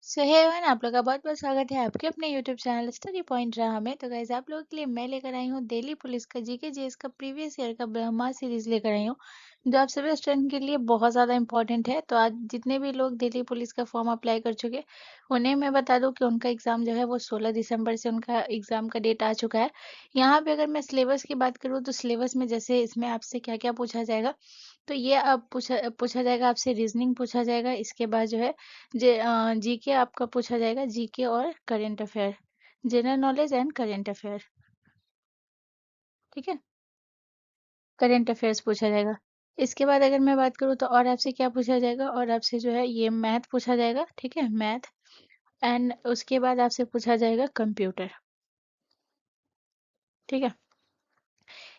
सो hey everyone, आप लोग का बहुत बहुत स्वागत है आपके अपने यूट्यूब चैनल स्टडी पॉइंट रहा में। तो गाइज आप लोगों के लिए मैं लेकर आई हूँ दिल्ली पुलिस का जीके जीएस का प्रीवियस ईयर का ब्रह्मा सीरीज लेकर आई हूँ, जो आप सभी स्टूडेंट के लिए बहुत ज़्यादा इंपॉर्टेंट है। तो आज जितने भी लोग दिल्ली पुलिस का फॉर्म अप्लाई कर चुके, उन्हें मैं बता दूं कि उनका एग्ज़ाम जो है वो 16 दिसंबर से उनका एग्ज़ाम का डेट आ चुका है। यहाँ पे अगर मैं सिलेबस की बात करूँ तो सिलेबस में जैसे इसमें आपसे क्या क्या पूछा जाएगा, तो ये अब पूछा पूछा जाएगा आपसे, रीजनिंग पूछा जाएगा। इसके बाद जो है जीके आपका पूछा जाएगा, जीके और current affair, general knowledge and current affair. ठीक है, करंट अफेयर्स पूछा जाएगा। इसके बाद अगर मैं बात करूँ तो और आपसे क्या पूछा जाएगा, और आपसे जो है ये मैथ पूछा जाएगा। ठीक है, मैथ। एंड उसके बाद आपसे पूछा जाएगा कंप्यूटर। ठीक है,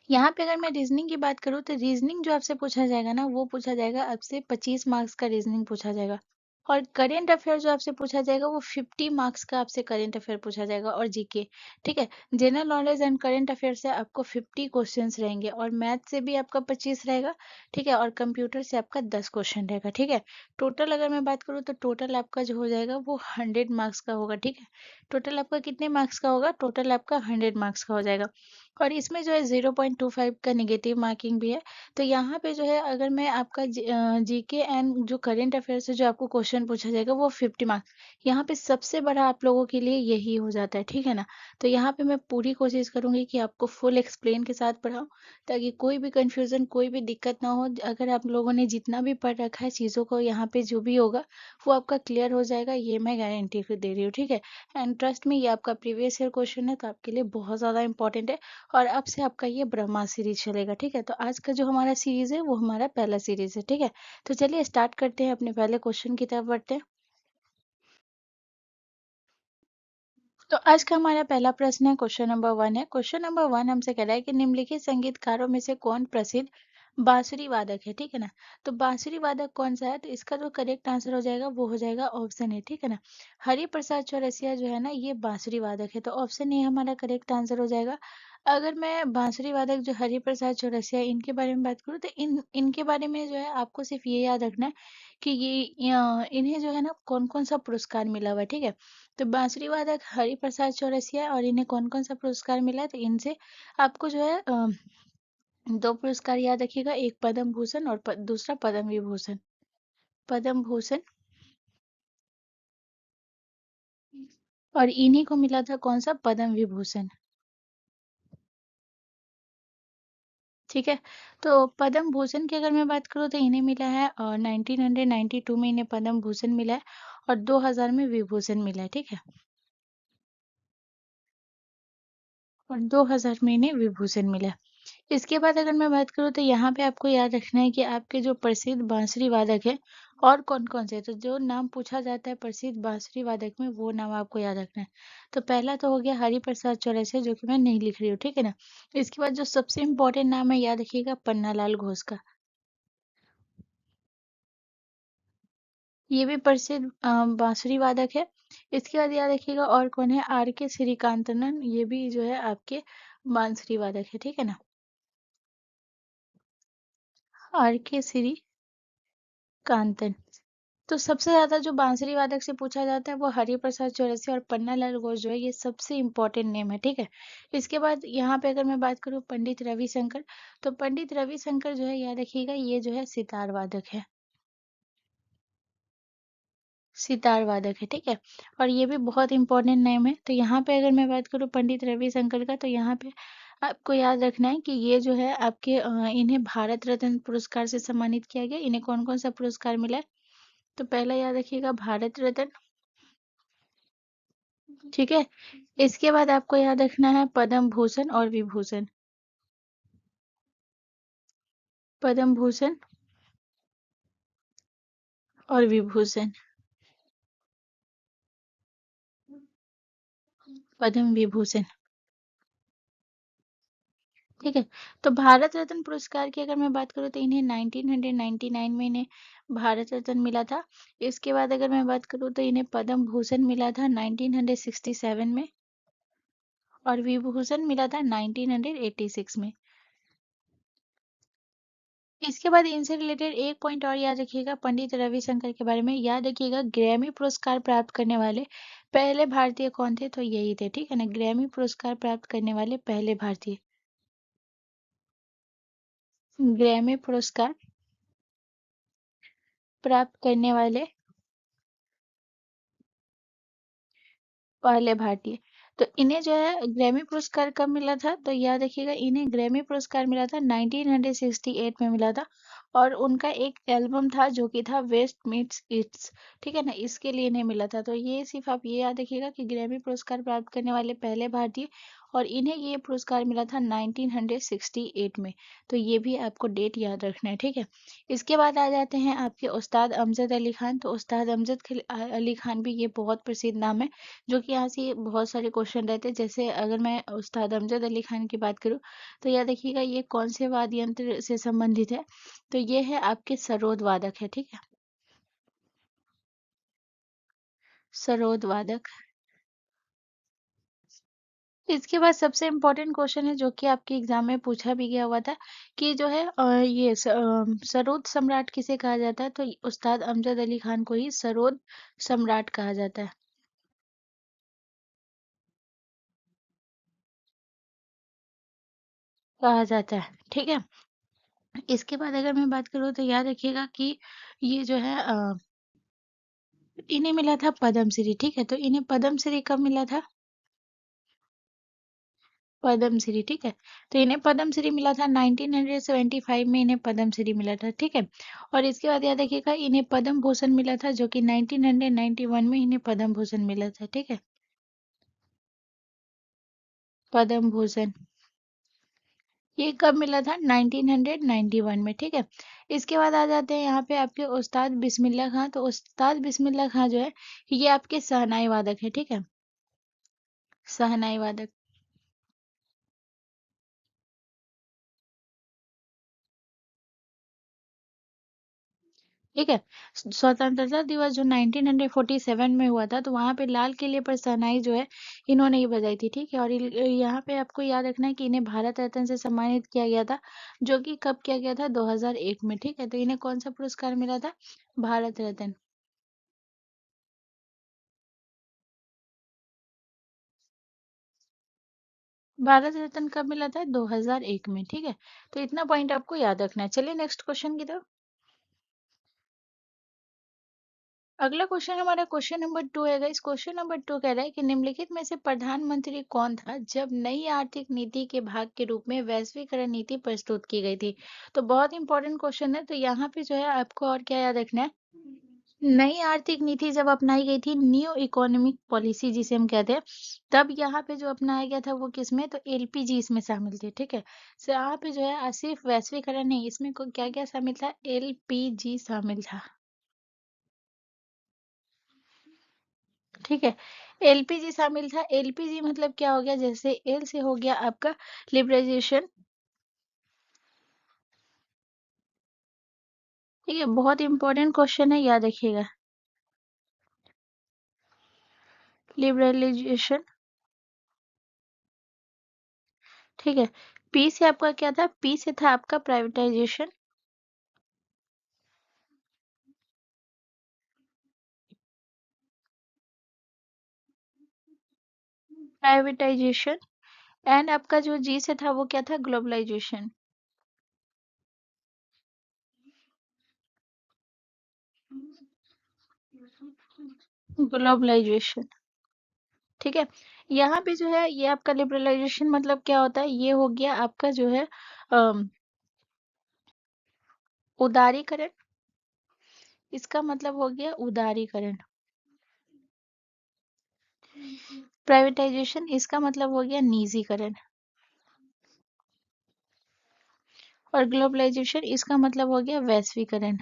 यहाँ पे अगर मैं रीजनिंग की बात करूँ तो रीजनिंग जो आपसे पूछा जाएगा ना, वो पूछा जाएगा आपसे 25 मार्क्स का रीजनिंग पूछा जाएगा। और करेंट अफेयर जो आपसे पूछा जाएगा वो 50 मार्क्स का आपसे करेंट अफेयर पूछा जाएगा, और जीके। ठीक है, general knowledge and current affair से आपको 50 क्वेश्चंस रहेंगे, और मैथ से भी आपका 25 रहेगा। ठीक है, और कंप्यूटर से आपका 10 क्वेश्चन रहेगा। ठीक है, टोटल अगर मैं बात करूँ तो टोटल आपका जो हो जाएगा वो 100 मार्क्स का होगा। ठीक है, टोटल आपका कितने मार्क्स का होगा, टोटल आपका 100 मार्क्स का हो जाएगा। और इसमें जो है 0.25 का नेगेटिव मार्किंग भी है। तो यहाँ पे जो है अगर मैं आपका जीके एंड जो करंट अफेयर से जो आपको क्वेश्चन पूछा जाएगा वो 50 मार्क्स, यहाँ पे सबसे बड़ा आप लोगों के लिए यही हो जाता है। ठीक है ना, तो यहाँ पे मैं पूरी कोशिश करूंगी कि आपको फुल एक्सप्लेन के साथ पढ़ाऊँ, ताकि कोई भी कंफ्यूजन, कोई भी दिक्कत ना हो। अगर आप लोगों ने जितना भी पढ़ रखा है चीज़ों को, यहाँ पे जो भी होगा वो आपका क्लियर हो जाएगा, ये मैं गारंटी दे रही हूँ। ठीक है, एंड ट्रस्ट में ये आपका प्रीवियस ईयर क्वेश्चन है, तो आपके लिए बहुत ज़्यादा इंपॉर्टेंट है। और अब से आपका ये ब्रह्मा सीरीज चलेगा। ठीक है, तो आज का जो हमारा सीरीज है वो हमारा पहला सीरीज है। ठीक है, तो चलिए स्टार्ट करते हैं, अपने पहले क्वेश्चन की तरफ बढ़ते हैं। तो आज का हमारा पहला प्रश्न है, क्वेश्चन नंबर 1 है। क्वेश्चन नंबर 1 हमसे कह रहा है कि निम्नलिखित संगीतकारों में से कौन प्रसिद्ध बांसुरी वादक है। ठीक है ना, तो बांसुरी वादक कौन सा है, तो इसका जो करेक्ट आंसर हो जाएगा वो हो जाएगा ऑप्शन है। ठीक है ना, हरि प्रसाद चौरसिया जो है ना, ये बांसुरी वादक है, तो ऑप्शन ए हमारा करेक्ट आंसर हो जाएगा। अगर मैं बांसुरी वादक जो हरि प्रसाद चौरसिया, इनके बारे में बात करूँ तो इनके बारे में जो है आपको सिर्फ ये याद रखना है कि इन्हें जो है ना कौन कौन सा पुरस्कार मिला हुआ है। ठीक है, तो बांसुरी वादक हरिप्रसाद चौरसिया, और इन्हें कौन कौन सा पुरस्कार मिला है, तो इनसे आपको जो है दो पुरस्कार याद रखिएगा, एक पद्म भूषण और दूसरा पद्म विभूषण। पद्म भूषण, और इन्हीं को मिला था कौन सा, पद्म विभूषण। ठीक है, तो पद्म भूषण की अगर मैं बात करूँ तो इन्हें मिला है 1992 में इन्हें पद्म भूषण मिला है, और 2000 में विभूषण मिला है। ठीक है, और 2000 में इन्हें विभूषण मिला है। इसके बाद अगर मैं बात करूँ तो यहाँ पे आपको याद रखना है कि आपके जो प्रसिद्ध बांसुरी वादक है और कौन-कौन से, तो जो नाम पूछा जाता है प्रसिद्ध बांसुरी वादक में, वो नाम आपको याद रखना है। तो पहला तो हो गया हरिप्रसाद चौरसिया, जो कि मैं नहीं लिख रही हूँ। ठीक है ना, इसके बाद जो सबसे इम्पोर्टेंट नाम है, याद रखिएगा, पन्नालाल घोष का। ये भी प्रसिद्ध बांसुरी वादक है। इसके बाद याद रखिएगा और कौन है, आर के श्रीकांतनन, ये भी जो है आपके बांसुरी वादक है। ठीक है ना, आर के श्रीकांतन। तो सबसे ज्यादा जो बांसुरी वादक से पूछा जाता है वो हरिप्रसाद चौरसिया और पन्नालाल घोष जो है, ये सबसे इम्पोर्टेंट नेम है। ठीक है, इसके बाद यहाँ पे अगर मैं बात करूँ पंडित रविशंकर, तो पंडित रविशंकर जो है, याद रखिएगा, ये जो है सितार वादक है, सितार वादक है। ठीक है, और ये भी बहुत इंपॉर्टेंट नेम है। तो यहाँ पे अगर मैं बात करूँ पंडित रविशंकर का, तो यहाँ पे आपको याद रखना है कि ये जो है आपके इन्हें भारत रत्न पुरस्कार से सम्मानित किया गया। इन्हें कौन कौन सा पुरस्कार मिला है, तो पहला याद रखिएगा भारत रत्न। ठीक है, इसके बाद आपको याद रखना है पद्म भूषण और विभूषण। पद्म भूषण और विभूषण, पद्म विभूषण। ठीक है, तो भारत रत्न पुरस्कार की अगर मैं बात करूँ तो इन्हें 1999 में इन्हें भारत रत्न मिला था। इसके बाद अगर मैं बात करूँ तो इन्हें पद्म भूषण मिला था 1967 में, और विभूषण मिला था 1986 में। इसके बाद इनसे रिलेटेड एक पॉइंट और याद रखिएगा, पंडित रविशंकर के बारे में याद रखिएगा। ग्रैमी पुरस्कार प्राप्त करने वाले पहले भारतीय कौन थे? तो यही थे, ठीक है ना। ग्रैमी पुरस्कार प्राप्त करने वाले पहले भारतीय, ग्रैमी पुरस्कार प्राप्त करने वाले पहले भारतीय। तो इन्हें जो है ग्रैमी पुरस्कार कब मिला था? तो याद रखिएगा, इन्हें ग्रैमी पुरस्कार मिला था 1968 में मिला था। और उनका एक एल्बम था जो कि था वेस्ट मीट्स ईस्ट, ठीक है ना, इसके लिए इन्हें मिला था। तो ये सिर्फ आप ये याद रखिएगा कि ग्रैमी पुरस्कार प्राप्त करने वाले पहले भारतीय, और इन्हें ये पुरस्कार मिला था 1968 में। तो ये भी आपको डेट याद रखना है, ठीक है। इसके बाद आ जाते हैं आपके उस्ताद अमजद अली खान। तो उस्ताद अली खान भी ये बहुत प्रसिद्ध नाम है, जो कि यहाँ से बहुत सारे क्वेश्चन रहते हैं। जैसे अगर मैं उस्ताद अमजद अली खान की बात करूँ, तो याद रखिएगा ये कौन से वाद्य यंत्र से संबंधित है? तो ये है आपके सरोद वादक है, ठीक है, सरोद वादक। इसके बाद सबसे इम्पोर्टेंट क्वेश्चन है जो कि आपके एग्जाम में पूछा भी गया हुआ था, कि जो है सरोद सम्राट किसे कहा जाता है? तो उस्ताद अमजद अली खान को ही सरोद सम्राट कहा जाता है, कहा जाता है, ठीक है। इसके बाद अगर मैं बात करूँ तो याद रखिएगा कि ये जो है इन्हें मिला था पद्मश्री, ठीक है। तो इन्हें पद्मश्री कब मिला था? पद्मश्री, ठीक है। तो इन्हें पद्मश्री मिला था 1975 में, इन्हें पद्मश्री मिला था, ठीक है। और इसके बाद याद रखिएगा इन्हें पद्म भूषण मिला था, जो कि 1991 में इन्हें पद्म भूषण मिला था, ठीक है, पद्म भूषण। ये कब मिला था? 1991 में, ठीक है। इसके बाद आ जाते हैं यहाँ पे आपके उस्ताद बिस्मिल्लाह खां। तो उस्ताद बिस्मिल्लाह खां जो है ये आपके शहनाई वादक है, ठीक है, शहनाई वादक, ठीक है। स्वतंत्रता दिवस जो 1947 में हुआ था, तो वहां पे लाल किले पर शहनाई जो है इन्होंने ही बजाई थी, ठीक है। और यहाँ पे आपको याद रखना है कि इन्हें भारत रत्न से सम्मानित किया गया था, जो कि कब किया गया था? 2001 में, ठीक है। तो इन्हें कौन सा पुरस्कार मिला था? भारत रत्न। भारत रत्न कब मिला था? 2001 में, ठीक है। तो इतना पॉइंट आपको याद रखना है। चलिए नेक्स्ट क्वेश्चन की तरफ। अगला क्वेश्चन हमारा क्वेश्चन नंबर 2 है। इस क्वेश्चन नंबर 2 कह रहा है कि निम्नलिखित में से प्रधानमंत्री कौन था जब नई आर्थिक नीति के भाग के रूप में वैश्वीकरण नीति प्रस्तुत की गई थी? तो बहुत इंपॉर्टेंट क्वेश्चन है। तो यहाँ पे जो है आपको और क्या याद रखना है, नई आर्थिक नीति जब अपनाई गई थी, न्यू इकोनॉमिक पॉलिसी जिसे हम कहते हैं, तब यहाँ पे जो अपनाया गया था वो किसमें? तो एलपीजी इसमें शामिल थे, ठीक है। तो यहाँ पे जो है सिर्फ वैश्वीकरण नहीं, इसमें क्या क्या शामिल था? एलपीजी शामिल था, ठीक है। एलपीजी शामिल था। एलपीजी मतलब क्या हो गया? जैसे एल से हो गया आपका लिबरलाइजेशन, ठीक है, बहुत इंपॉर्टेंट क्वेश्चन है, याद रखिएगा, लिबरलाइजेशन, ठीक है। पी से आपका क्या था? पी से था आपका प्राइवेटाइजेशन, प्राइवेटाइजेशन। एंड आपका जो जी से था वो क्या था? ग्लोबलाइजेशन, ग्लोबलाइजेशन, ठीक है। यहाँ पे जो है ये आपका लिबरलाइजेशन मतलब क्या होता है? ये हो गया आपका जो है अम, उदारीकरण, इसका मतलब हो गया उदारीकरण। प्राइवेटाइजेशन इसका मतलब हो गया निजीकरण। और ग्लोबलाइजेशन इसका मतलब हो गया वैश्वीकरण,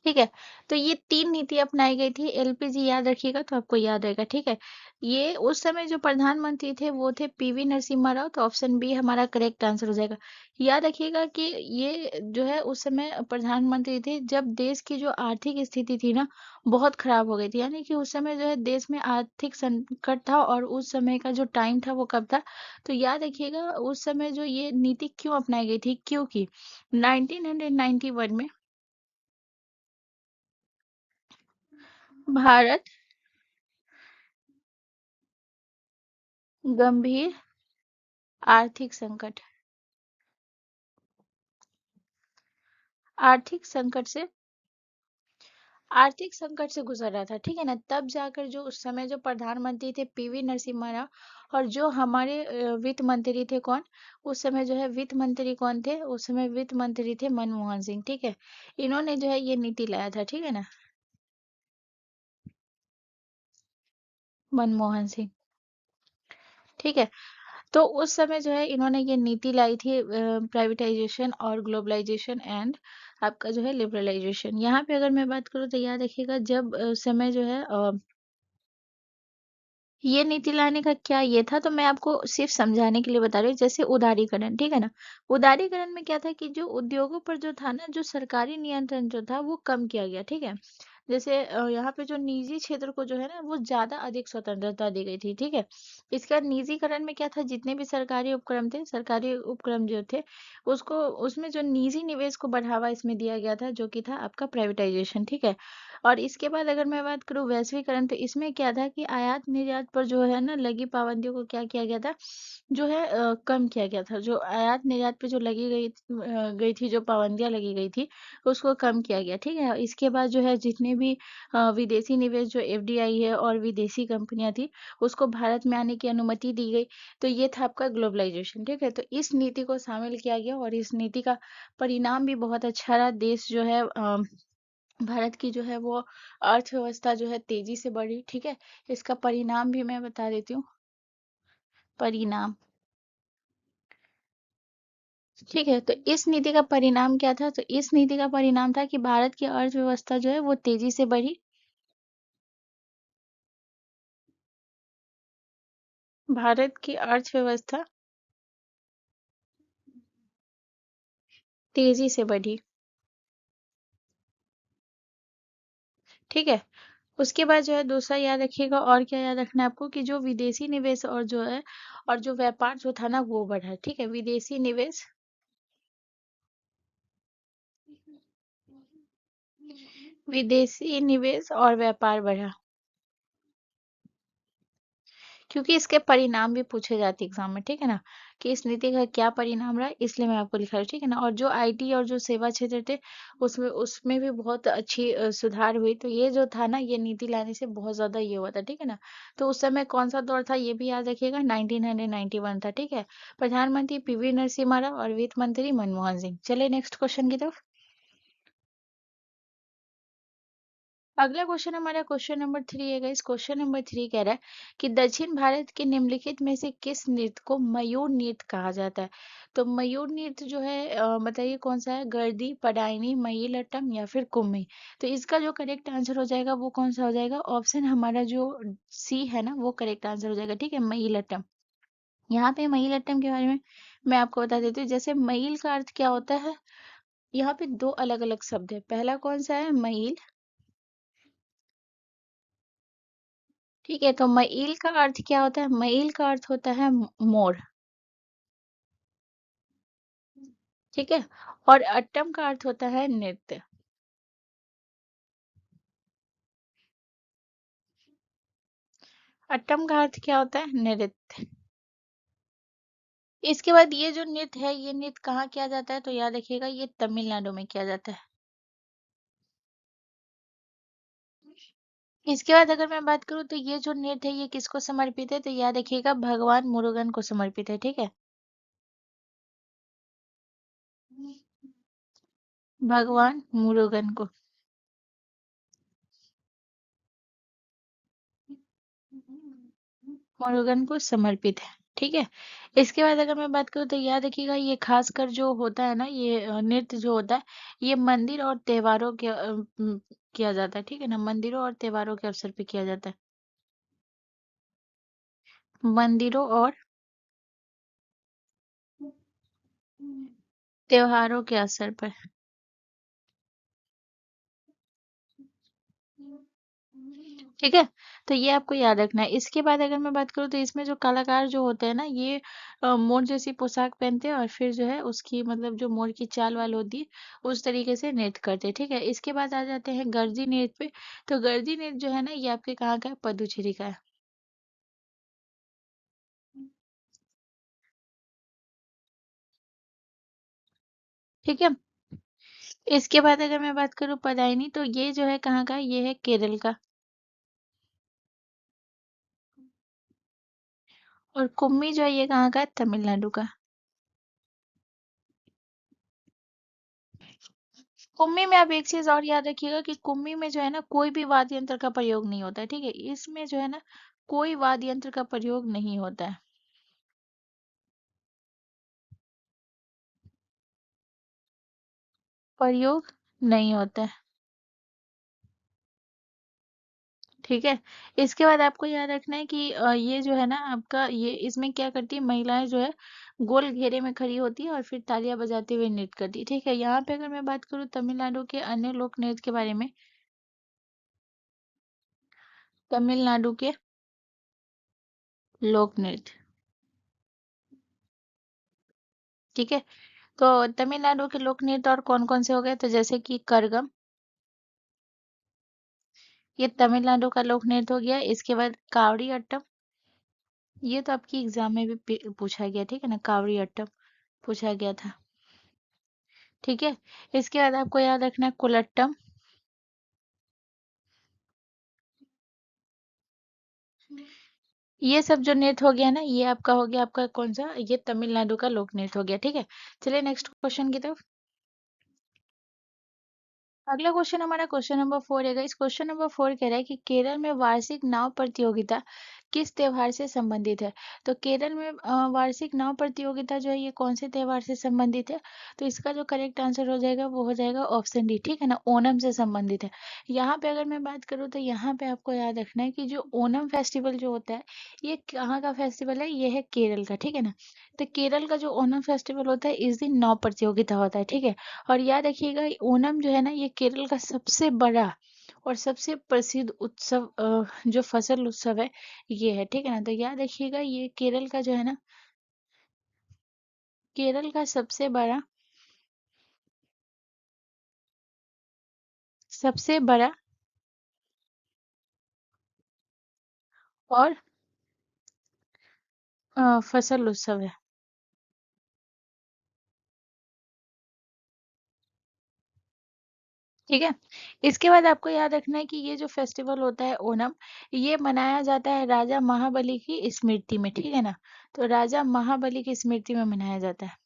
ठीक है। तो ये 3 नीति अपनाई गई थी, एलपीजी याद रखिएगा तो आपको याद रहेगा, ठीक है। ये उस समय जो प्रधानमंत्री थे वो थे पीवी नरसिम्हा राव, तो ऑप्शन बी हमारा करेक्ट आंसर हो जाएगा। याद रखिएगा कि ये जो है उस समय प्रधानमंत्री थे जब देश की जो आर्थिक स्थिति थी ना बहुत खराब हो गई थी, यानी कि उस समय जो है देश में आर्थिक संकट था, और उस समय का जो टाइम था वो कब था, तो याद रखिएगा उस समय जो ये नीति क्यों अपनाई गई थी, क्योंकि 1991 में भारत गंभीर आर्थिक संकट आर्थिक संकट से आर्थिक संकट से गुजर रहा था, ठीक है ना। तब जाकर जो उस समय जो प्रधानमंत्री थे पीवी नरसिम्हा राव, और जो हमारे वित्त मंत्री थे कौन, उस समय जो है वित्त मंत्री कौन थे, उस समय वित्त मंत्री थे मनमोहन सिंह, ठीक है। इन्होंने जो है ये नीति लाया था, ठीक है ना, मनमोहन सिंह, ठीक है। तो उस समय जो है इन्होंने ये नीति लाई थी, प्राइवेटाइजेशन और ग्लोबलाइजेशन एंड आपका जो है लिबरलाइजेशन। यहाँ पे अगर मैं बात करूँ तो याद रखिएगा जब समय जो है ये नीति लाने का क्या ये था, तो मैं आपको सिर्फ समझाने के लिए बता रही हूँ, जैसे उदारीकरण, ठीक है ना। उदारीकरण में क्या था कि जो उद्योगों पर जो था ना, जो सरकारी नियंत्रण जो था वो कम किया गया, ठीक है। जैसे यहाँ पे जो निजी क्षेत्र को जो है ना वो ज्यादा अधिक स्वतंत्रता दी गई थी, ठीक है। इसके बाद निजीकरण में क्या था, जितने भी सरकारी उपक्रम थे, सरकारी उपक्रम जो थे उसको, उसमें जो निजी निवेश को बढ़ावा इसमें दिया गया था, जो कि था आपका प्राइवेटाइजेशन, ठीक है। और इसके बाद अगर मैं बात करूँ वैश्वीकरण, तो इसमें क्या था कि आयात निर्यात पर जो है ना लगी पाबंदियों को क्या किया गया था, जो है कम किया गया था। जो आयात निर्यात पे जो लगी गई थी, जो पाबंदियां लगी गई थी उसको कम किया गया, ठीक है। इसके बाद जो है जितने भी विदेशी निवेश जो एफडीआई है और विदेशी कंपनियां थी उसको भारत में आने की अनुमति दी गई। तो ये था आपका ग्लोबलाइजेशन, ठीक है। तो इस नीति को शामिल किया गया और इस नीति का परिणाम भी बहुत अच्छा रहा। देश जो है भारत की जो है वो अर्थव्यवस्था जो है तेजी से बढ़ी, ठीक है। इसका परिणाम भी मैं बता देती हूँ, परिणाम, ठीक है। तो इस नीति का परिणाम क्या था, तो इस नीति का परिणाम था कि भारत की अर्थव्यवस्था जो है वो तेजी से बढ़ी, भारत की अर्थव्यवस्था तेजी से बढ़ी, ठीक है। उसके बाद जो है दूसरा याद रखिएगा, और क्या याद रखना है आपको, कि जो विदेशी निवेश और जो है और जो व्यापार जो था ना वो बढ़ा, ठीक है। विदेशी निवेश, विदेशी निवेश और व्यापार बढ़ा, क्योंकि इसके परिणाम भी पूछे जाते एग्जाम में, ठीक है ना, कि इस नीति का क्या परिणाम रहा, इसलिए मैं आपको लिखा रही हूँ, ठीक है ना। और जो आईटी और जो सेवा क्षेत्र थे उसमें उसमें भी बहुत अच्छी सुधार हुई। तो ये जो था ना ये नीति लाने से बहुत ज्यादा ये हुआ था, ठीक है ना। तो उस समय कौन सा दौर था ये भी याद रखिएगा, 1991 था, ठीक है। प्रधानमंत्री पीवी नरसिम्हा राव और वित्त मंत्री मनमोहन सिंह। चलिए नेक्स्ट क्वेश्चन की तरफ। अगला क्वेश्चन हमारा क्वेश्चन नंबर 3 है गाइस। क्वेश्चन नंबर 3 कह रहा है कि दक्षिण भारत के निम्नलिखित में से किस नृत्य को मयूर नृत्य कहा जाता है। तो मयूर नृत्य जो है बताइए कौन सा है, गर्दी, पडाइनी, मयिलट्टम या फिर कुम्मी। तो इसका जो करेक्ट आंसर हो जाएगा वो कौन सा हो जाएगा, ऑप्शन हमारा जो सी है ना वो करेक्ट आंसर हो जाएगा, ठीक है, मयिलट्टम। यहाँ पे मयिलट्टम के बारे में मैं आपको बता देती हूँ। जैसे मयिल का अर्थ क्या होता है, यहाँ पे दो अलग अलग शब्द है। पहला कौन सा है, मयिल, ठीक है। तो मईल का अर्थ क्या होता है, मईल का अर्थ होता है मोर, ठीक है। और अट्टम का अर्थ होता है नृत्य, अट्टम का अर्थ क्या होता है, नृत्य। इसके बाद ये जो नृत्य है ये नृत्य कहाँ किया जाता है, तो याद रखिएगा ये तमिलनाडु में किया जाता है। इसके बाद अगर मैं बात करूँ तो ये जो नृत्य है ये किसको समर्पित है, तो याद रखिएगा भगवान मुरुगन को समर्पित है, ठीक है। भगवान मुरुगन को, मुरुगन को समर्पित है, ठीक है। इसके बाद अगर मैं बात करूँ तो याद रखिएगा ये खासकर जो होता है ना, ये नृत्य जो होता है, ये मंदिर और त्योहारों के किया जाता है, ठीक है ना, मंदिरों और त्योहारों के अवसर पे किया जाता है। मंदिरों और त्योहारों के अवसर पर। ठीक है, तो ये आपको याद रखना है। इसके बाद अगर मैं बात करूँ तो इसमें जो कलाकार जो होते हैं ना, ये मोर जैसी पोशाक पहनते हैं और फिर जो है उसकी मतलब जो मोर की चाल वाल होती है उस तरीके से नृत्य करते हैं। ठीक है, इसके बाद आ जाते हैं गर्जी नृत्य पे। तो गर्जी नृत्य जो है ना, ये आपके कहाँ का है? पुडुचेरी का है। ठीक है, इसके बाद अगर मैं बात करूँ पदायनी, तो ये जो है कहाँ का है? ये है केरल का। और कुम्मी जो है ये कहाँ का है? तमिलनाडु का। कुम्मी में आप एक चीज और याद रखिएगा कि कुम्मी में जो है ना, कोई भी वाद्य यंत्र का प्रयोग नहीं होता है। ठीक है, इसमें जो है ना, कोई वाद्य यंत्र का प्रयोग नहीं होता है। प्रयोग नहीं होता है। ठीक है, इसके बाद आपको याद रखना है कि ये जो है ना आपका, ये इसमें क्या करती है महिलाएं जो है, गोल घेरे में खड़ी होती है और फिर तालियां बजाते हुए नृत्य करती है। ठीक है, यहाँ पे अगर मैं बात करूँ तमिलनाडु के अन्य लोक नृत्य के बारे में, तमिलनाडु के लोक नृत्य। ठीक है, तो तमिलनाडु के लोक नृत्य और कौन कौन से हो गए? तो जैसे कि करगम, ये तमिलनाडु का लोक नृत्य हो गया। इसके बाद कावड़ी अट्टम, ये तो आपकी एग्जाम में भी पूछा गया, ठीक है ना, कावड़ी अट्टम पूछा गया था। ठीक है, इसके बाद आपको याद रखना है कुलट्टम। ये सब जो नृत्य हो गया ना, ये आपका हो गया, आपका कौन सा? ये तमिलनाडु का लोक नृत्य हो गया। ठीक है, चलिए नेक्स्ट क्वेश्चन की तरफ। अगला क्वेश्चन हमारा क्वेश्चन नंबर 4 है। इस क्वेश्चन नंबर 4 कह रहा है कि केरल में वार्षिक नाव प्रतियोगिता किस त्योहार से संबंधित है? तो केरल में वार्षिक नाव प्रतियोगिता जो है ये कौन से त्योहार से संबंधित है? तो इसका जो करेक्ट आंसर हो जाएगा वो हो जाएगा ऑप्शन डी, ठीक है ना, ओणम से संबंधित है। यहाँ पे अगर मैं बात करूँ तो यहाँ पे आपको याद रखना है कि जो ओणम फेस्टिवल जो होता है, ये कहाँ का फेस्टिवल है? ये है केरल का, ठीक है ना। तो केरल का जो ओणम फेस्टिवल होता है, इस दिन नाव प्रतियोगिता होता है। ठीक है, और याद रखिएगा ओणम जो है ना, ये केरल का सबसे बड़ा और सबसे प्रसिद्ध उत्सव जो फसल उत्सव है ये है। ठीक है ना, तो याद रखिएगा ये केरल का जो है ना, केरल का सबसे बड़ा और फसल उत्सव है। ठीक है, इसके बाद आपको याद रखना है कि ये जो फेस्टिवल होता है ओणम, ये मनाया जाता है राजा महाबली की स्मृति में। ठीक है ना, तो राजा महाबली की स्मृति में मनाया जाता है,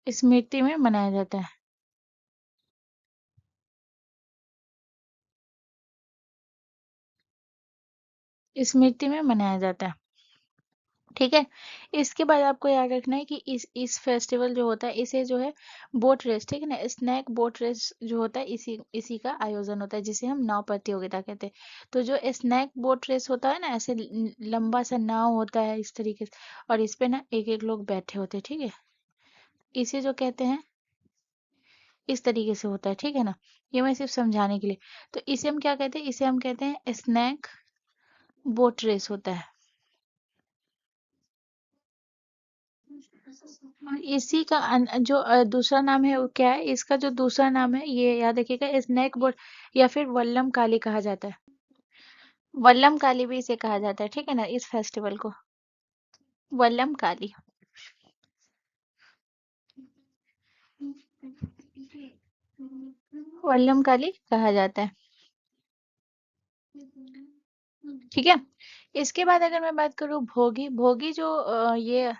स्मृति में मनाया जाता है, स्मृति में मनाया जाता है। ठीक है, इसके बाद आपको याद रखना है कि इस फेस्टिवल जो होता है इसे जो है बोट रेस, ठीक है ना, स्नैक बोट रेस जो होता है इसी इसी का आयोजन होता है, जिसे हम नाव प्रतियोगिता कहते हैं। तो जो स्नैक बोट रेस होता है ना, ऐसे लंबा सा नाव होता है इस तरीके से, और इस पे ना एक एक लोग बैठे होते हैं। ठीक है, इसे जो कहते हैं इस तरीके से होता है। ठीक है ना, ये मैं सिर्फ समझाने के लिए। तो इसे हम क्या कहते हैं? इसे हम कहते हैं स्नैक बोट रेस होता है। और इसी का जो दूसरा नाम है वो क्या है? इसका जो दूसरा नाम है ये याद रखिएगा, स्नेक बोर्ड या फिर वल्लम काली कहा जाता है। वल्लम काली भी इसे कहा जाता है, ठीक है ना, इस फेस्टिवल को वल्लम काली। वल्लम काली कहा जाता है। ठीक है, इसके बाद अगर मैं बात करूँ भोगी, भोगी जो ये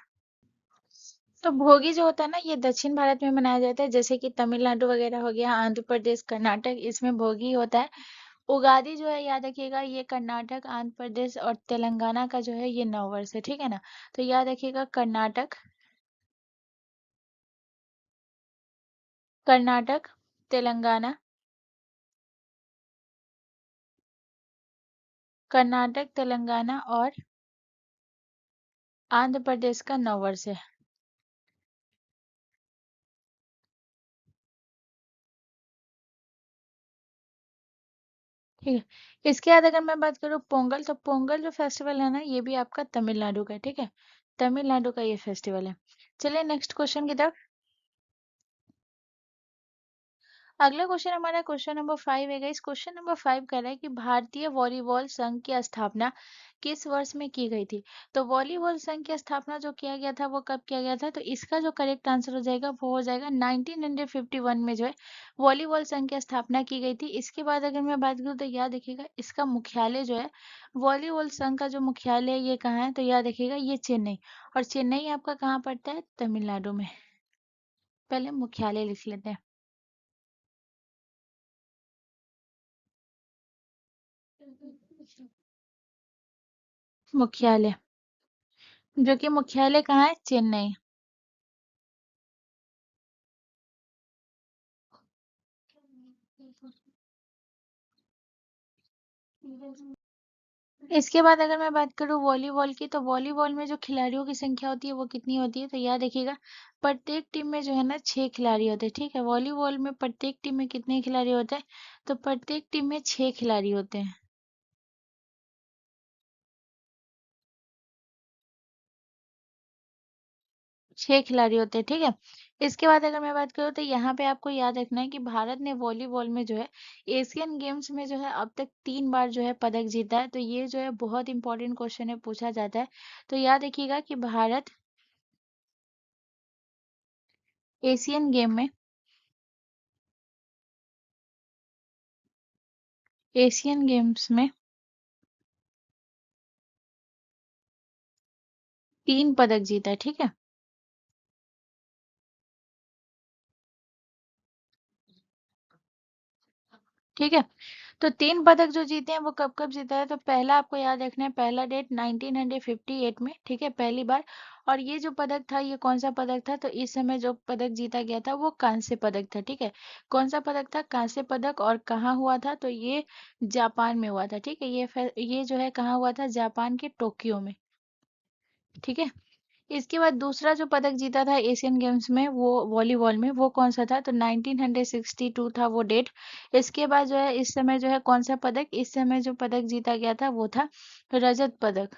तो भोगी जो होता है ना, ये दक्षिण भारत में मनाया जाता है, जैसे कि तमिलनाडु वगैरह हो गया, आंध्र प्रदेश, कर्नाटक, इसमें भोगी होता है। उगादि जो है याद रखिएगा, ये कर्नाटक, आंध्र प्रदेश और तेलंगाना का जो है ये नववर्ष है, ठीक है ना। तो याद रखिएगा कर्नाटक, कर्नाटक, तेलंगाना, कर्नाटक, तेलंगाना और आंध्र प्रदेश का नववर्ष है। ठीक है। इसके बाद अगर मैं बात करूँ पोंगल, तो पोंगल जो फेस्टिवल है ना, ये भी आपका तमिलनाडु का है, ठीक है। तमिलनाडु का ये फेस्टिवल है। चलिए नेक्स्ट क्वेश्चन की तरफ। अगला क्वेश्चन हमारा क्वेश्चन नंबर 5 है। इस क्वेश्चन नंबर 5 कह रहा है कि भारतीय वॉलीबॉल संघ की स्थापना किस वर्ष में की गई थी। तो वॉलीबॉल संघ की स्थापना जो किया गया था वो कब किया गया था, तो इसका जो करेक्ट आंसर हो जाएगा वो हो जाएगा 1951 में जो है वॉलीबॉल संघ की स्थापना की गई थी। इसके बाद अगर मैं बात करूँ तो याद रखिएगा इसका मुख्यालय जो है, वॉलीबॉल संघ का जो मुख्यालय है ये कहाँ है, तो याद रखिएगा ये चेन्नई। और चेन्नई आपका कहाँ पड़ता है, तमिलनाडु में। पहले मुख्यालय लिख लेते हैं। मुख्यालय, जो कि मुख्यालय कहाँ है, चेन्नई। इसके बाद अगर मैं बात करूँ वॉलीबॉल की, तो वॉलीबॉल में जो खिलाड़ियों की संख्या होती है वो कितनी होती है, तो याद रखिएगा प्रत्येक टीम में जो है ना 6 खिलाड़ी होते हैं, ठीक है। वॉलीबॉल में प्रत्येक टीम में कितने खिलाड़ी होते हैं, तो प्रत्येक टीम में 6 खिलाड़ी होते हैं। 6 खिलाड़ी होते हैं, ठीक है। इसके बाद अगर मैं बात करूँ तो यहाँ पे आपको याद रखना है कि भारत ने वॉलीबॉल में जो है एशियन गेम्स में जो है अब तक 3 बार जो है पदक जीता है। तो ये जो है बहुत इंपॉर्टेंट क्वेश्चन है, पूछा जाता है। तो याद रखिएगा कि भारत एशियन गेम में, एशियन गेम्स में 3 पदक जीता है, ठीक है। ठीक है, तो 3 पदक जो जीते हैं वो कब कब जीता है, तो पहला आपको याद रखना है, पहला डेट 1958 में, ठीक है, पहली बार। और ये जो पदक था ये कौन सा पदक था, तो इस समय जो पदक जीता गया था वो कांस्य पदक था, ठीक है। कौन सा पदक था, कांस्य पदक। और कहाँ हुआ था, तो ये जापान में हुआ था, ठीक है। ये जो है कहाँ हुआ था, जापान के टोक्यो में, ठीक है। इसके बाद दूसरा जो पदक जीता था एशियन गेम्स में वो वॉलीबॉल में, वो कौन सा था, तो 1962 था वो डेट। इसके बाद जो है इस समय जो है कौन सा पदक, इस समय जो पदक जीता गया था वो था रजत पदक,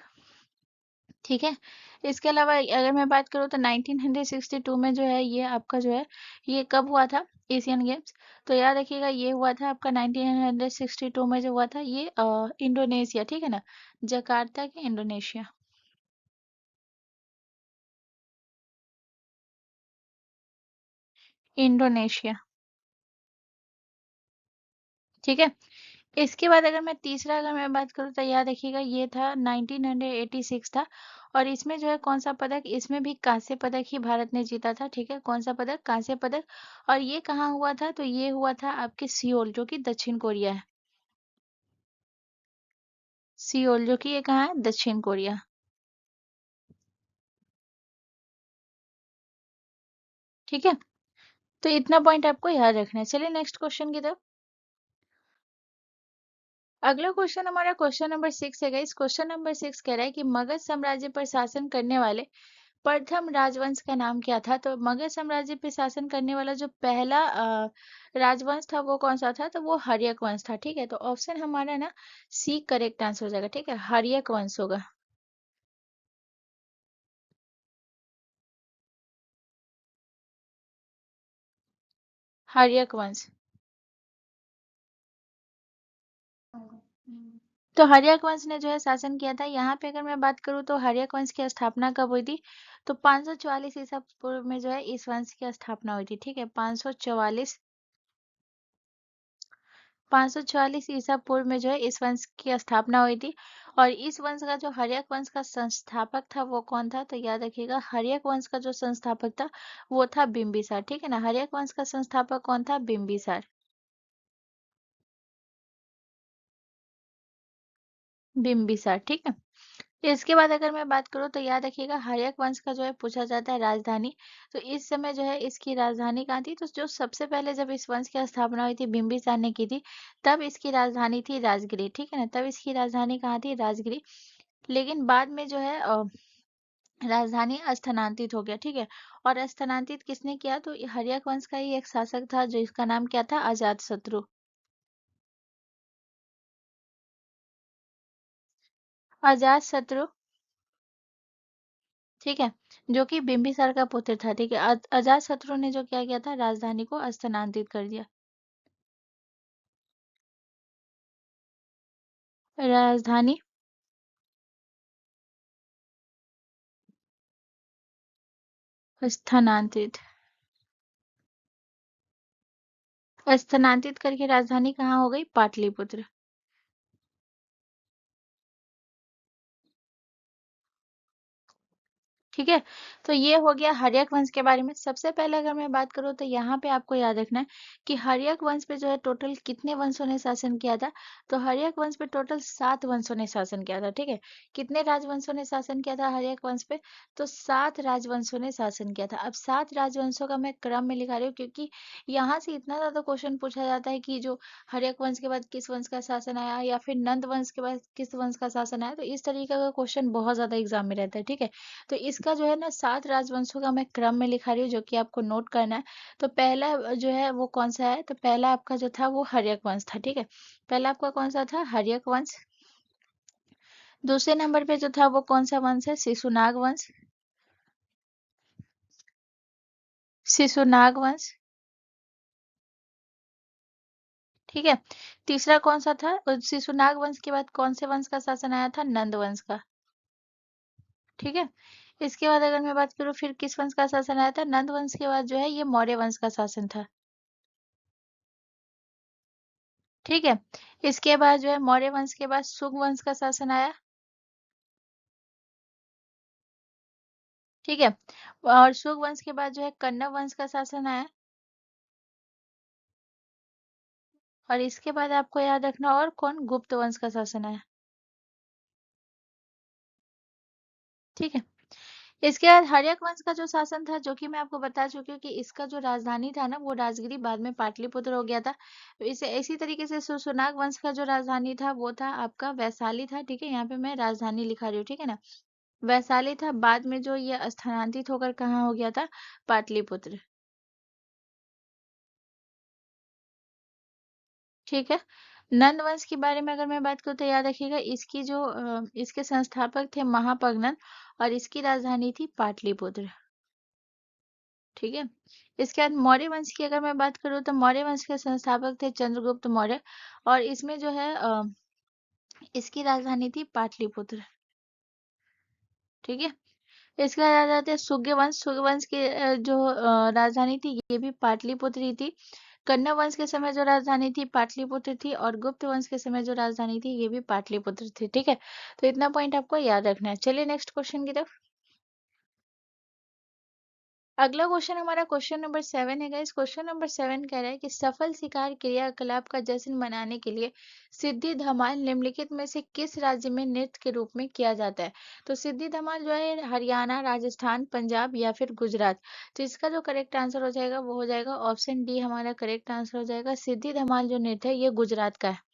ठीक है। इसके अलावा अगर मैं बात करूँ तो 1962 में जो है ये आपका जो है ये कब हुआ था, एशियन गेम्स। तो याद रखिएगा ये हुआ था आपका 1962 में जो हुआ था ये इंडोनेशिया, ठीक है ना, जकार्ता के इंडोनेशिया। इंडोनेशिया, ठीक है। इसके बाद अगर मैं बात करूँ तो याद रखिएगा ये था 1986 था। और इसमें जो है कौन सा पदक, इसमें भी कांस्य पदक ही भारत ने जीता था, ठीक है। कौन सा पदक, कांस्य पदक। और ये कहाँ हुआ था, तो ये हुआ था आपके सियोल, जो कि दक्षिण कोरिया है। सियोल जो कि ये कहाँ है, दक्षिण कोरिया, ठीक है। तो इतना पॉइंट आपको याद रखना है। चलिए नेक्स्ट क्वेश्चन की तरफ। अगला क्वेश्चन हमारा क्वेश्चन नंबर 6 है। इस क्वेश्चन नंबर 6 कह रहा है कि मगध साम्राज्य पर शासन करने वाले प्रथम राजवंश का नाम क्या था। तो मगध साम्राज्य पे शासन करने वाला जो पहला राजवंश था वो कौन सा था, तो वो हर्यक वंश था, ठीक है। तो ऑप्शन हमारा ना सी करेक्ट आंसर हो जाएगा, ठीक है, हर्यक वंश होगा। हर्यक वंश। तो हर्यक वंश ने जो है शासन किया था। यहाँ पे अगर मैं बात करूँ तो हर्यक वंश की स्थापना कब हुई थी, तो 544 ईसा पूर्व में जो है इस वंश की स्थापना हुई थी, ठीक है। 544 ईसा पूर्व में जो है इस वंश की स्थापना हुई थी। और इस वंश का जो हर्यक वंश का संस्थापक था वो कौन था, तो याद रखिएगा हर्यक वंश का जो संस्थापक था वो था बिंबिसार, ठीक है ना। हर्यक वंश का संस्थापक कौन था, बिंबिसार। बिम्बिसार, ठीक है। इसके बाद अगर मैं बात करूँ तो याद रखिएगा हर्यक वंश का जो है पूछा जाता है राजधानी। तो इस समय जो है इसकी राजधानी कहाँ थी? तो जो सबसे पहले जब इस वंश की स्थापना हुई थी बिम्बिसार ने की थी, तब इसकी राजधानी थी राजगिरी, ठीक है ना? तब इसकी राजधानी कहाँ थी? राजगिरी। लेकिन बाद में जो है राजधानी स्थानांतरित हो गया, ठीक है। और स्थानांतरित किसने किया? तो हर्यक वंश का ही एक शासक था जो इसका नाम क्या था? अजातशत्रु। अजातशत्रु, ठीक है, जो कि बिंबिसार का पुत्र था, ठीक है। अजातशत्रु ने जो क्या किया था? राजधानी को स्थानांतरित कर दिया। राजधानी स्थानांतरित, स्थानांतरित करके राजधानी कहाँ हो गई? पाटलिपुत्र। ठीक है। तो ये हो गया हर्यक वंश के बारे में। सबसे पहले अगर मैं बात करूँ तो यहाँ पे आपको याद रखना है कि हर्यक वंश पे जो है टोटल कितने वंशों ने शासन किया था? तो हर्यक वंश पे टोटल 7 वंशों ने शासन किया था, ठीक है। कितने राजवंशों ने शासन किया था हर्यक वंश पे? तो 7 राजवंशों ने शासन किया था। अब 7 राजवंशों का मैं क्रम में लिखा रही हूँ क्योंकि यहाँ से इतना ज्यादा क्वेश्चन पूछा जाता है कि जो हर्यक वंश के बाद किस वंश का शासन आया या फिर नंद वंश के बाद किस वंश का शासन आया, तो इस तरीके का क्वेश्चन बहुत ज्यादा एग्जाम में रहता है, ठीक है। तो इसका जो है ना 7 राजवंशों का मैं क्रम में लिखा रही हूँ जो कि आपको नोट करना है। तो पहला जो है वो कौन सा है? तो पहला आपका जो था वो हर्यक वंश था, ठीक है। पहला आपका कौन सा था? हर्यक वंश। दूसरे नंबर पे जो था वो कौन सा वंश है? शिशुनाग वंश। शिशुनाग वंश, ठीक है। तीसरा कौन सा था? शिशुनाग वंश के बाद कौन से वंश का शासन आया था? नंद वंश का, ठीक है। इसके बाद अगर मैं बात करूँ फिर किस वंश का शासन आया था? नंद वंश के बाद जो है ये मौर्य वंश का शासन था, ठीक है। इसके बाद जो है मौर्य वंश के बाद शुंग वंश का शासन आया, ठीक है। और शुंग वंश के बाद जो है कण्व वंश का शासन आया। और इसके बाद आपको याद रखना और कौन? गुप्त वंश का शासन आया, ठीक है। इसके बाद हर्यक वंश का जो शासन था जो कि मैं आपको बता चुकी हूँ कि इसका जो राजधानी था ना वो राजगिरी, बाद में पाटलिपुत्र हो गया था। तो इसे इसी तरीके से सुनाग वंश का जो राजधानी था वो था आपका वैशाली था, ठीक है। यहाँ पे मैं राजधानी लिखा रही हूँ, ठीक है ना। वैशाली था, बाद में जो ये स्थानांतरित होकर कहाँ हो गया था? पाटलिपुत्र, ठीक है। नंद वंश के बारे में अगर मैं बात करूँ तो याद रखिएगा इसकी जो इसके संस्थापक थे महापगनन और इसकी राजधानी थी पाटलिपुत्र, ठीक है। इसके बाद मौर्य वंश की अगर मैं बात करूँ तो मौर्य वंश के संस्थापक थे चंद्रगुप्त मौर्य और इसमें जो है इसकी राजधानी थी पाटलिपुत्र, ठीक है। इसके बाद आ जाते हैं सूर्यवंश। सूर्यवंश की जो राजधानी थी ये भी पाटलिपुत्र ही थी। कण्व वंश के समय जो राजधानी थी पाटलिपुत्र थी और गुप्त वंश के समय जो राजधानी थी ये भी पाटलिपुत्र थी, ठीक है। तो इतना पॉइंट आपको याद रखना है। चलिए नेक्स्ट क्वेश्चन की तरफ। अगला क्वेश्चन हमारा क्वेश्चन नंबर 7 है गाइस। क्वेश्चन नंबर 7 कह रहा है कि सफल शिकार क्रियाकलाप का जश्न मनाने के लिए सिद्धि धमाल निम्नलिखित में से किस राज्य में नृत्य के रूप में किया जाता है? तो सिद्धि धमाल जो है हरियाणा, राजस्थान, पंजाब या फिर गुजरात। तो इसका जो करेक्ट आंसर हो जाएगा वो हो जाएगा ऑप्शन डी, हमारा करेक्ट आंसर हो जाएगा। सिद्धि धमाल जो नृत्य है ये गुजरात का है।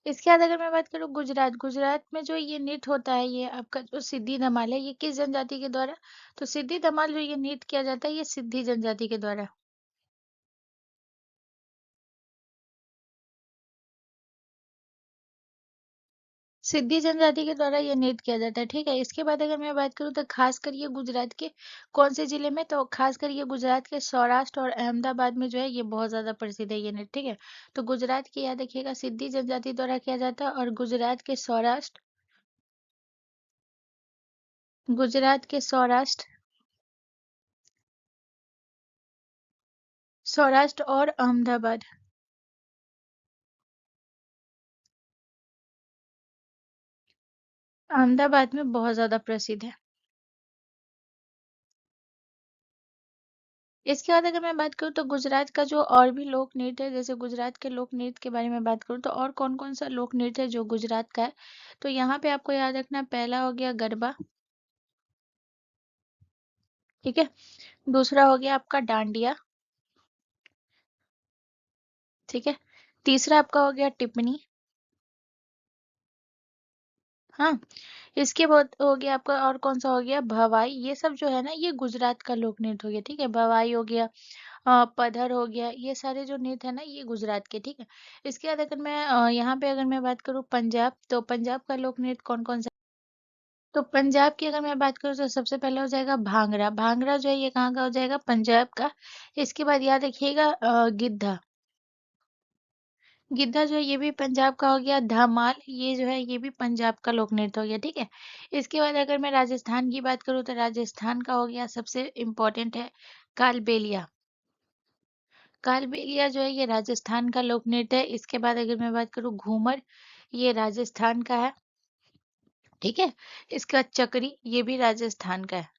इसके बाद अगर मैं बात करूँ गुजरात, गुजरात में जो ये नृत्य होता है ये आपका जो सिद्धि धमाल है ये किस जनजाति के द्वारा? तो सिद्धि धमाल जो ये नृत्य किया जाता है ये सिद्धि जनजाति के द्वारा, सिद्धि जनजाति के द्वारा ये नृत्य किया जाता है, ठीक है। इसके बाद अगर मैं बात करूँ तो खासकर ये गुजरात के कौन से जिले में? तो खासकर ये गुजरात के सौराष्ट्र और अहमदाबाद में जो है ये बहुत ज्यादा प्रसिद्ध है ये नृत्य, ठीक है। तो गुजरात की याद रखिएगा सिद्धि जनजाति द्वारा किया जाता है और गुजरात के सौराष्ट्र, गुजरात के सौराष्ट्र, सौराष्ट्र और अहमदाबाद, अहमदाबाद में बहुत ज्यादा प्रसिद्ध है। इसके बाद अगर मैं बात करूँ तो गुजरात का जो और भी लोक नृत्य है, जैसे गुजरात के लोक नृत्य के बारे में बात करूँ तो और कौन कौन सा लोक नृत्य है जो गुजरात का है, तो यहाँ पे आपको याद रखना, पहला हो गया गरबा, ठीक है। दूसरा हो गया आपका डांडिया, ठीक है। तीसरा आपका हो गया टिप्पणी, हाँ। इसके बाद हो गया आपका और कौन सा हो गया, भवाई। ये सब जो है ना ये गुजरात का लोक नृत्य हो गया, ठीक है। भवाई हो गया, पधर हो गया, ये सारे जो नृत्य है ना ये गुजरात के, ठीक है। इसके बाद अगर मैं यहाँ पे अगर मैं बात करूँ पंजाब, तो पंजाब का लोक नृत्य कौन कौन सा, तो पंजाब की अगर मैं बात करूँ तो सबसे पहले हो जाएगा भांगड़ा। भांगड़ा जो है ये कहाँ का हो जाएगा, पंजाब का। इसके बाद याद रखिएगा गिद्धा। गिद्धा जो है ये भी पंजाब का हो गया। धमाल ये जो है ये भी पंजाब का लोक नृत्य हो गया, ठीक है। इसके बाद अगर मैं राजस्थान की बात करूँ तो राजस्थान का हो गया, सबसे इम्पोर्टेंट है कालबेलिया। कालबेलिया जो है ये राजस्थान का लोक नृत्य है। इसके बाद अगर मैं बात करूँ घूमर, ये राजस्थान का है, ठीक है। इसके बाद चकरी, ये भी राजस्थान का है।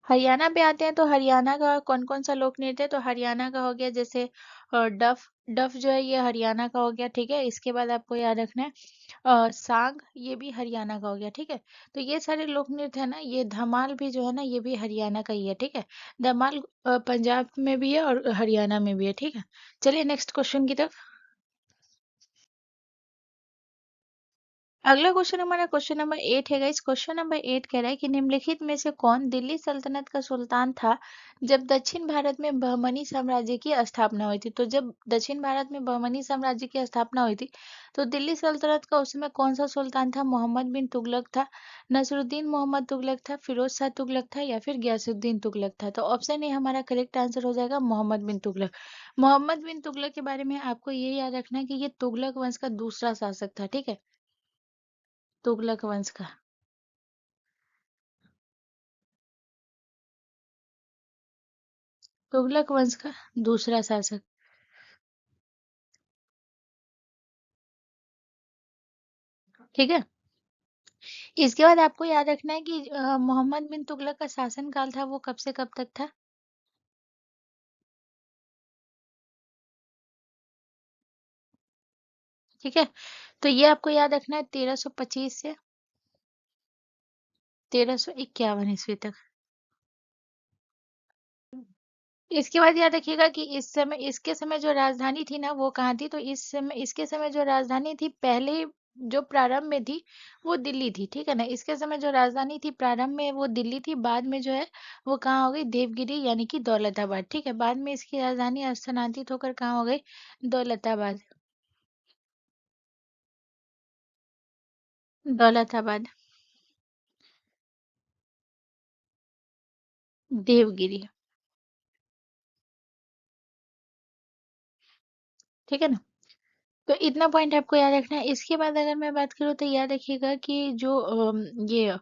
हरियाणा पे आते हैं तो हरियाणा का कौन कौन सा लोक नृत्य है, तो हरियाणा का हो गया जैसे डफ। डफ जो है ये हरियाणा का हो गया, ठीक है। इसके बाद आपको याद रखना है सांग, ये भी हरियाणा का हो गया, ठीक है। तो ये सारे लोक नृत्य है ना, ये धमाल भी जो है ना ये भी हरियाणा का ही है, ठीक है। धमाल पंजाब में भी है और हरियाणा में भी है, ठीक है। चलिए नेक्स्ट क्वेश्चन की तरफ। अगला क्वेश्चन हमारा क्वेश्चन नंबर 8 है गाइस। क्वेश्चन नंबर 8 कह रहा है कि निम्नलिखित में से कौन दिल्ली सल्तनत का सुल्तान था जब दक्षिण भारत में बहमनी साम्राज्य की स्थापना हुई थी। तो जब दक्षिण भारत में बहमनी साम्राज्य की स्थापना हुई थी तो दिल्ली सल्तनत का उस समय कौन सा सुल्तान था। मोहम्मद बिन तुगलक था, नसरुद्दीन मोहम्मद तुगलक था, फिरोज शाह तुगलक था, या फिर गयासुद्दीन तुगलक था। तो ऑप्शन ए हमारा करेक्ट आंसर हो जाएगा मोहम्मद बिन तुगलक। मोहम्मद बिन तुगलक के बारे में आपको ये याद रखना है कि ये तुगलक वंश का दूसरा शासक था, ठीक है। तुगलक वंश का। तुगलक वंश का दूसरा शासक, ठीक है। इसके बाद आपको याद रखना है कि मोहम्मद बिन तुगलक का शासन काल था वो कब से कब तक था, ठीक है। तो ये आपको याद रखना है 1325 से 1351 ईस्वी तक। इसके बाद याद रखिएगा कि इस समय इसके समय जो राजधानी थी ना वो कहाँ थी, तो इस समय इसके समय जो राजधानी थी पहले जो प्रारंभ में थी वो दिल्ली थी, ठीक है ना। इसके समय जो राजधानी थी प्रारंभ में वो दिल्ली थी, बाद में जो है वो कहाँ हो गई, देवगिरी यानी कि दौलताबाद, ठीक है। बाद में इसकी राजधानी स्थानांतरित होकर कहाँ हो गई, दौलताबाद। दौलताबाद, देवगिरी, ठीक है ना। तो इतना पॉइंट आपको याद रखना है। इसके बाद अगर मैं बात करूँ तो याद रखिएगा कि जो ये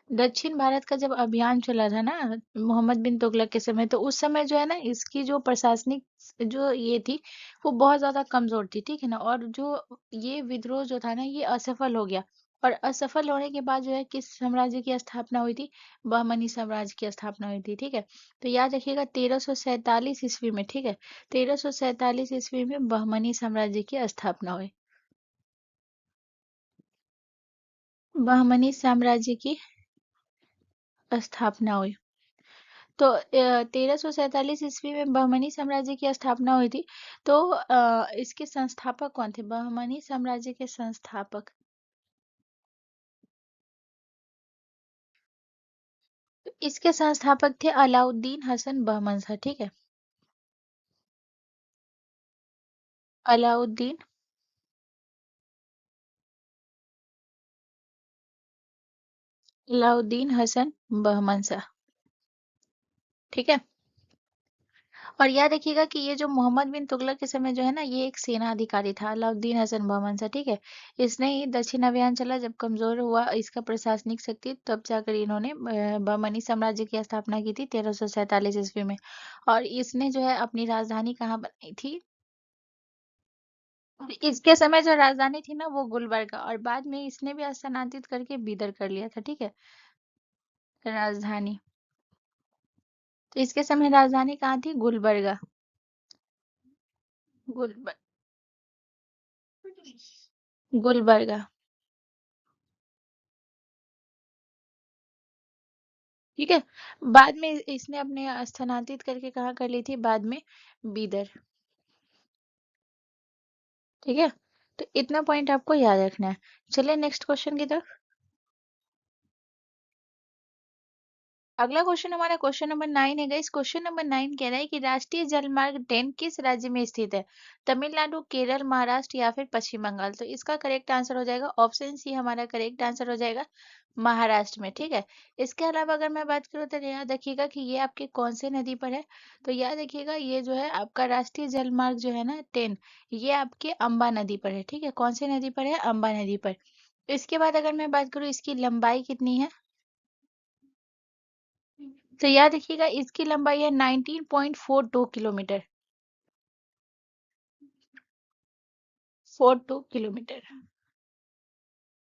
दक्षिण भारत का जब अभियान चला था ना मोहम्मद बिन तुगलक के समय, तो उस समय जो है ना इसकी जो प्रशासनिक जो ये थी वो बहुत ज्यादा कमजोर थी, ठीक है ना। और जो ये विद्रोह जो था ना ये असफल हो गया। और असफल होने के बाद जो है किस साम्राज्य की स्थापना हुई थी, बहमनी साम्राज्य की स्थापना हुई थी, ठीक है। तो याद रखिएगा 1347 ईस्वी में, ठीक है। 1347 ईस्वी में बहमनी साम्राज्य की स्थापना हुई, बहमनी साम्राज्य की स्थापना हुई। तो 1347 ईस्वी में बहमनी साम्राज्य की स्थापना हुई थी। तो इसके संस्थापक कौन थे, बहमनी साम्राज्य के संस्थापक, तो इसके संस्थापक थे अलाउद्दीन हसन बहमन शाह, ठीक है। अलाउद्दीन अलाउद्दीन हसन बहमन शाह, ठीक है। और याद रखिएगा कि ये जो मोहम्मद बिन तुगलक के समय जो है ना ये एक सेना अधिकारी था, अलाउद्दीन हसन बहमन शाह, ठीक है। इसने ही दक्षिण अभियान चला, जब कमजोर हुआ इसका प्रशासनिक शक्ति तब जाकर इन्होंने बहमनी साम्राज्य की स्थापना की थी 1347 ईस्वी में। और इसने जो है अपनी राजधानी कहाँ बनाई थी, इसके समय जो राजधानी थी ना वो गुलबर्गा, और बाद में इसने भी स्थानांतरित करके बीदर कर लिया था, ठीक है, राजधानी। तो इसके समय राजधानी कहाँ थी? गुलबर्गा। गुलबर गुलबर्गा। ठीक है। बाद में इसने अपने स्थानांतरित करके कहाँ कर ली थी? बाद में बीदर। ठीक है। तो इतना पॉइंट आपको याद रखना है। चलिए नेक्स्ट क्वेश्चन की तरफ। अगला क्वेश्चन हमारा क्वेश्चन नंबर 9 है गाइस। क्वेश्चन नंबर 9 कह रहा है कि राष्ट्रीय जलमार्ग 10 किस राज्य में स्थित है? तमिलनाडु, केरल, महाराष्ट्र या फिर पश्चिम बंगाल। तो इसका करेक्ट आंसर हो जाएगा ऑप्शन सी, हमारा करेक्ट आंसर हो जाएगा महाराष्ट्र में। ठीक है। इसके अलावा अगर मैं बात करूँ तो याद रखिएगा कि ये आपके कौन से नदी पर है। तो याद रखिएगा ये जो है आपका राष्ट्रीय जलमार्ग जो है ना 10, ये आपके अम्बा नदी पर है। ठीक है। कौन सी नदी पर है? अम्बा नदी पर। इसके बाद अगर मैं बात करूँ इसकी लंबाई कितनी है, तो याद रखिएगा इसकी लंबाई है 19.42 किलोमीटर। 42 किलोमीटर।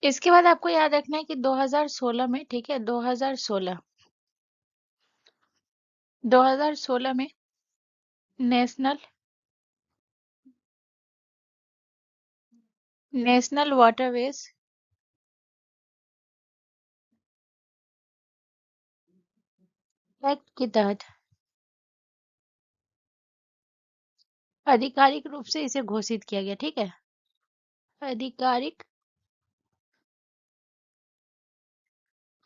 इसके बाद आपको याद रखना है कि 2016 में, ठीक है, 2016 में नेशनल नेशनल वाटरवेज एक्ट के तहत आधिकारिक रूप से इसे घोषित किया गया। ठीक है। आधिकारिक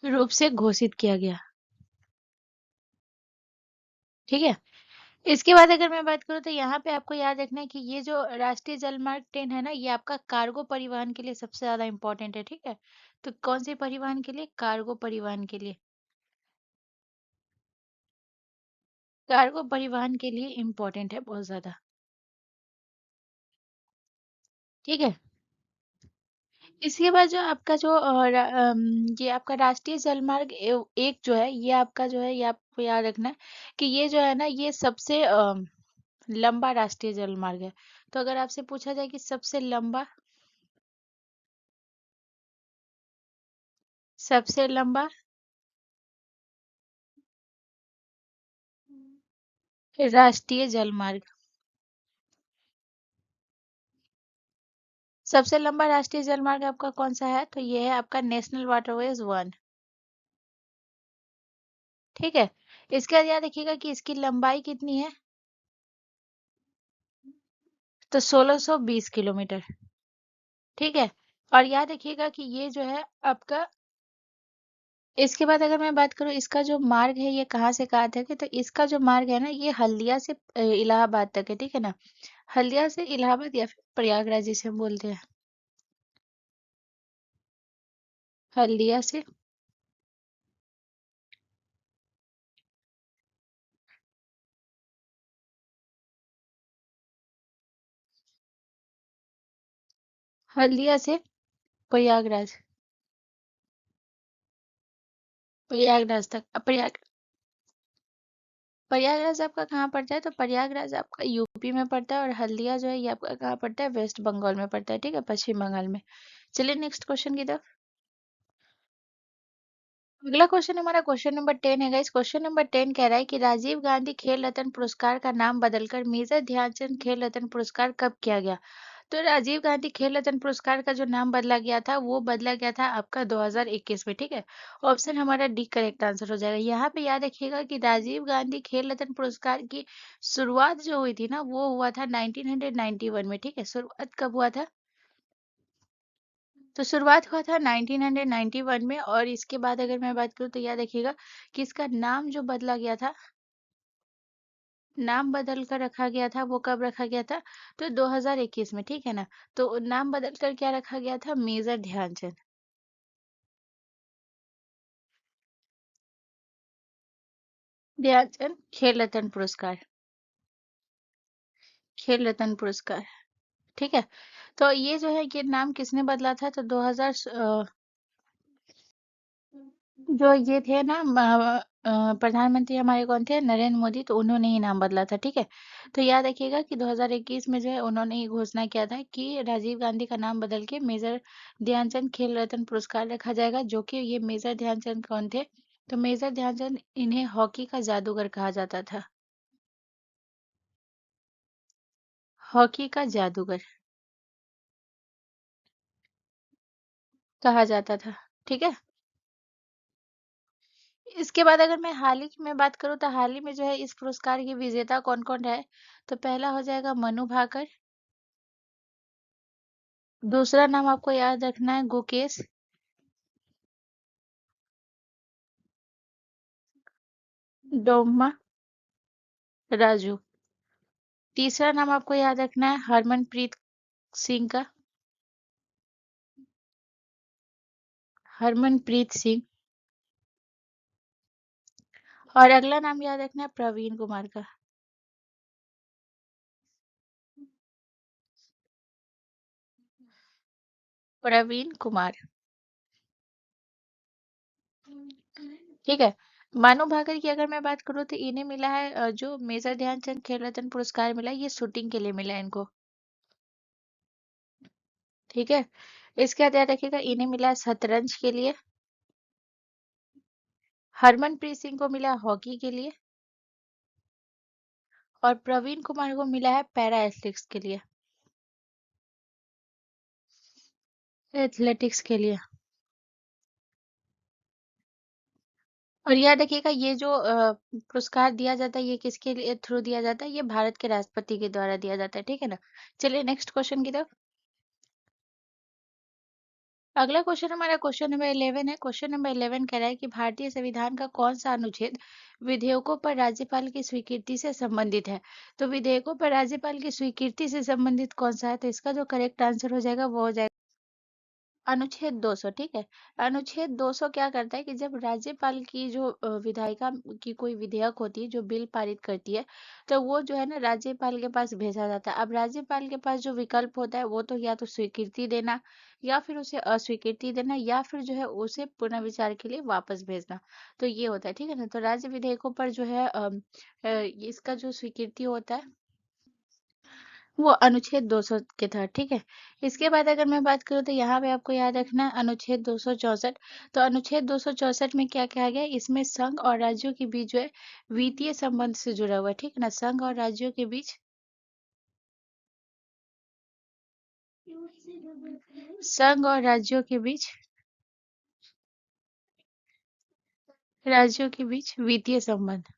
रूप से घोषित किया गया। ठीक है। इसके बाद अगर मैं बात करूँ तो यहाँ पे आपको याद रखना है कि ये जो राष्ट्रीय जलमार्ग 10 है ना, ये आपका कार्गो परिवहन के लिए सबसे ज्यादा इम्पोर्टेंट है। ठीक है। तो कौन से परिवहन के लिए? कार्गो परिवहन के लिए। कार्गो परिवहन के लिए इम्पोर्टेंट है बहुत ज्यादा। ठीक है। इसके बाद जो आपका जो ये आपका राष्ट्रीय जलमार्ग एक जो है, ये आपका जो है, ये आपको याद रखना है कि ये जो है ना, ये सबसे लंबा राष्ट्रीय जलमार्ग है। तो अगर आपसे पूछा जाए कि सबसे लंबा राष्ट्रीय जलमार्ग, सबसे लंबा राष्ट्रीय जलमार्ग आपका कौन सा है? तो ये है आपका नेशनल वाटरवेज 1। ठीक है। इसके बाद याद रखिएगा कि इसकी लंबाई कितनी है? तो 1620 किलोमीटर। ठीक है। और याद रखिएगा कि ये जो है आपका, इसके बाद अगर मैं बात करूँ इसका जो मार्ग है ये कहाँ से कहाँ तक है, तो इसका जो मार्ग है ना, ये हल्दिया से इलाहाबाद तक है। ठीक है ना। हल्दिया से इलाहाबाद या फिर प्रयागराज जिसे हम बोलते हैं। हल्दिया से हल्दिया से प्रयागराज, प्रयागराज तक। प्रयागराज आपका कहाँ पड़ता है? तो प्रयागराज आपका यूपी में पड़ता है, और हल्दिया जो है ये आपका कहाँ पड़ता है? वेस्ट बंगाल में पड़ता है। ठीक है, पश्चिम बंगाल में। चलिए नेक्स्ट क्वेश्चन की तरफ। अगला क्वेश्चन हमारा क्वेश्चन नंबर 10 है गाइस। क्वेश्चन नंबर 10 कह रहा है कि राजीव गांधी खेल रत्न पुरस्कार का नाम बदलकर मेजर ध्यानचंद खेल रत्न पुरस्कार कब किया गया? तो राजीव गांधी खेल रत्न पुरस्कार का जो नाम बदला गया था वो बदला गया था आपका 2021 में। ठीक है। ऑप्शन हमारा डी करेक्ट आंसर हो जाएगा। यहाँ पे याद रखिएगा कि राजीव गांधी खेल रत्न पुरस्कार की शुरुआत जो हुई थी ना, वो हुआ था 1991 में। ठीक है। शुरुआत कब हुआ था? तो शुरुआत हुआ था 1991 में। और इसके बाद अगर मैं बात करूँ तो याद रखिएगा कि इसका नाम जो बदला गया था, नाम बदल कर रखा गया था, वो कब रखा गया था? तो 2021 में। ठीक है ना। तो नाम बदल कर क्या रखा गया था? मेजर ध्यानचंद। ध्यानचंद खेल रत्न पुरस्कार। खेल रत्न पुरस्कार। ठीक है। तो ये जो है ये नाम किसने बदला था? तो 2000 जो ये थे ना प्रधानमंत्री हमारे कौन थे? नरेंद्र मोदी। तो उन्होंने ही नाम बदला था। ठीक है। तो याद रखिएगा कि 2021 में जो है उन्होंने ही घोषणा किया था कि राजीव गांधी का नाम बदल के मेजर ध्यानचंद खेल रत्न पुरस्कार रखा जाएगा। जो कि ये मेजर ध्यानचंद कौन थे? तो मेजर ध्यानचंद इन्हें हॉकी का जादूगर कहा जाता था। हॉकी का जादूगर कहा जाता था। ठीक है। इसके बाद अगर मैं हाल ही में बात करूँ तो हाल ही में जो है इस पुरस्कार के विजेता कौन कौन है, तो पहला हो जाएगा मनु भाकर। दूसरा नाम आपको याद रखना है गुकेश। डोम्मा राजू। तीसरा नाम आपको याद रखना है हरमनप्रीत सिंह का। हरमनप्रीत सिंह। और अगला नाम याद रखना है प्रवीण कुमार का। प्रवीण कुमार। ठीक है। मानव भाकर की अगर मैं बात करूँ तो इन्हें मिला है जो मेजर ध्यानचंद खेल रत्न पुरस्कार मिला है, ये शूटिंग के लिए मिला है इनको। ठीक है। इसके बाद याद रखिएगा इन्हें मिला है शतरंज के लिए। हरमनप्रीत सिंह को मिला है हॉकी के लिए। और प्रवीण कुमार को मिला है पैरा एथलेटिक्स के लिए। एथलेटिक्स के लिए। और याद रखिएगा ये जो पुरस्कार दिया जाता है ये किसके लिए थ्रू दिया जाता है, ये भारत के राष्ट्रपति के द्वारा दिया जाता है। ठीक है ना। चलिए नेक्स्ट क्वेश्चन की तरफ। अगला क्वेश्चन हमारा क्वेश्चन नंबर 11 है। क्वेश्चन नंबर 11 कह रहा है कि भारतीय संविधान का कौन सा अनुच्छेद विधेयकों पर राज्यपाल की स्वीकृति से संबंधित है। तो विधेयकों पर राज्यपाल की स्वीकृति से संबंधित कौन सा है, तो इसका जो करेक्ट आंसर हो जाएगा वो हो जाएगा अनुच्छेद 200। ठीक है। अनुच्छेद 200 क्या करता है कि जब राज्यपाल की जो विधायिका की कोई विधेयक होती है जो बिल पारित करती है, तो वो जो है ना राज्यपाल के पास भेजा जाता है। अब राज्यपाल के पास जो विकल्प होता है वो तो या तो स्वीकृति देना, या फिर उसे अस्वीकृति देना, या फिर जो है उसे पुनर्विचार के लिए वापस भेजना। तो ये होता है। ठीक है ना। तो राज्य विधेयकों पर जो है इसका जो स्वीकृति होता है वो अनुच्छेद 200 के तहत। ठीक है। इसके बाद अगर मैं बात करूँ तो यहाँ पे आपको याद रखना है अनुच्छेद 264। तो अनुच्छेद 264 में क्या कहा गया है, इसमें संघ और राज्यों के बीच जो है वित्तीय संबंध से जुड़ा हुआ है। ठीक है ना। संघ और राज्यों के बीच, संघ और राज्यों के बीच वित्तीय संबंध।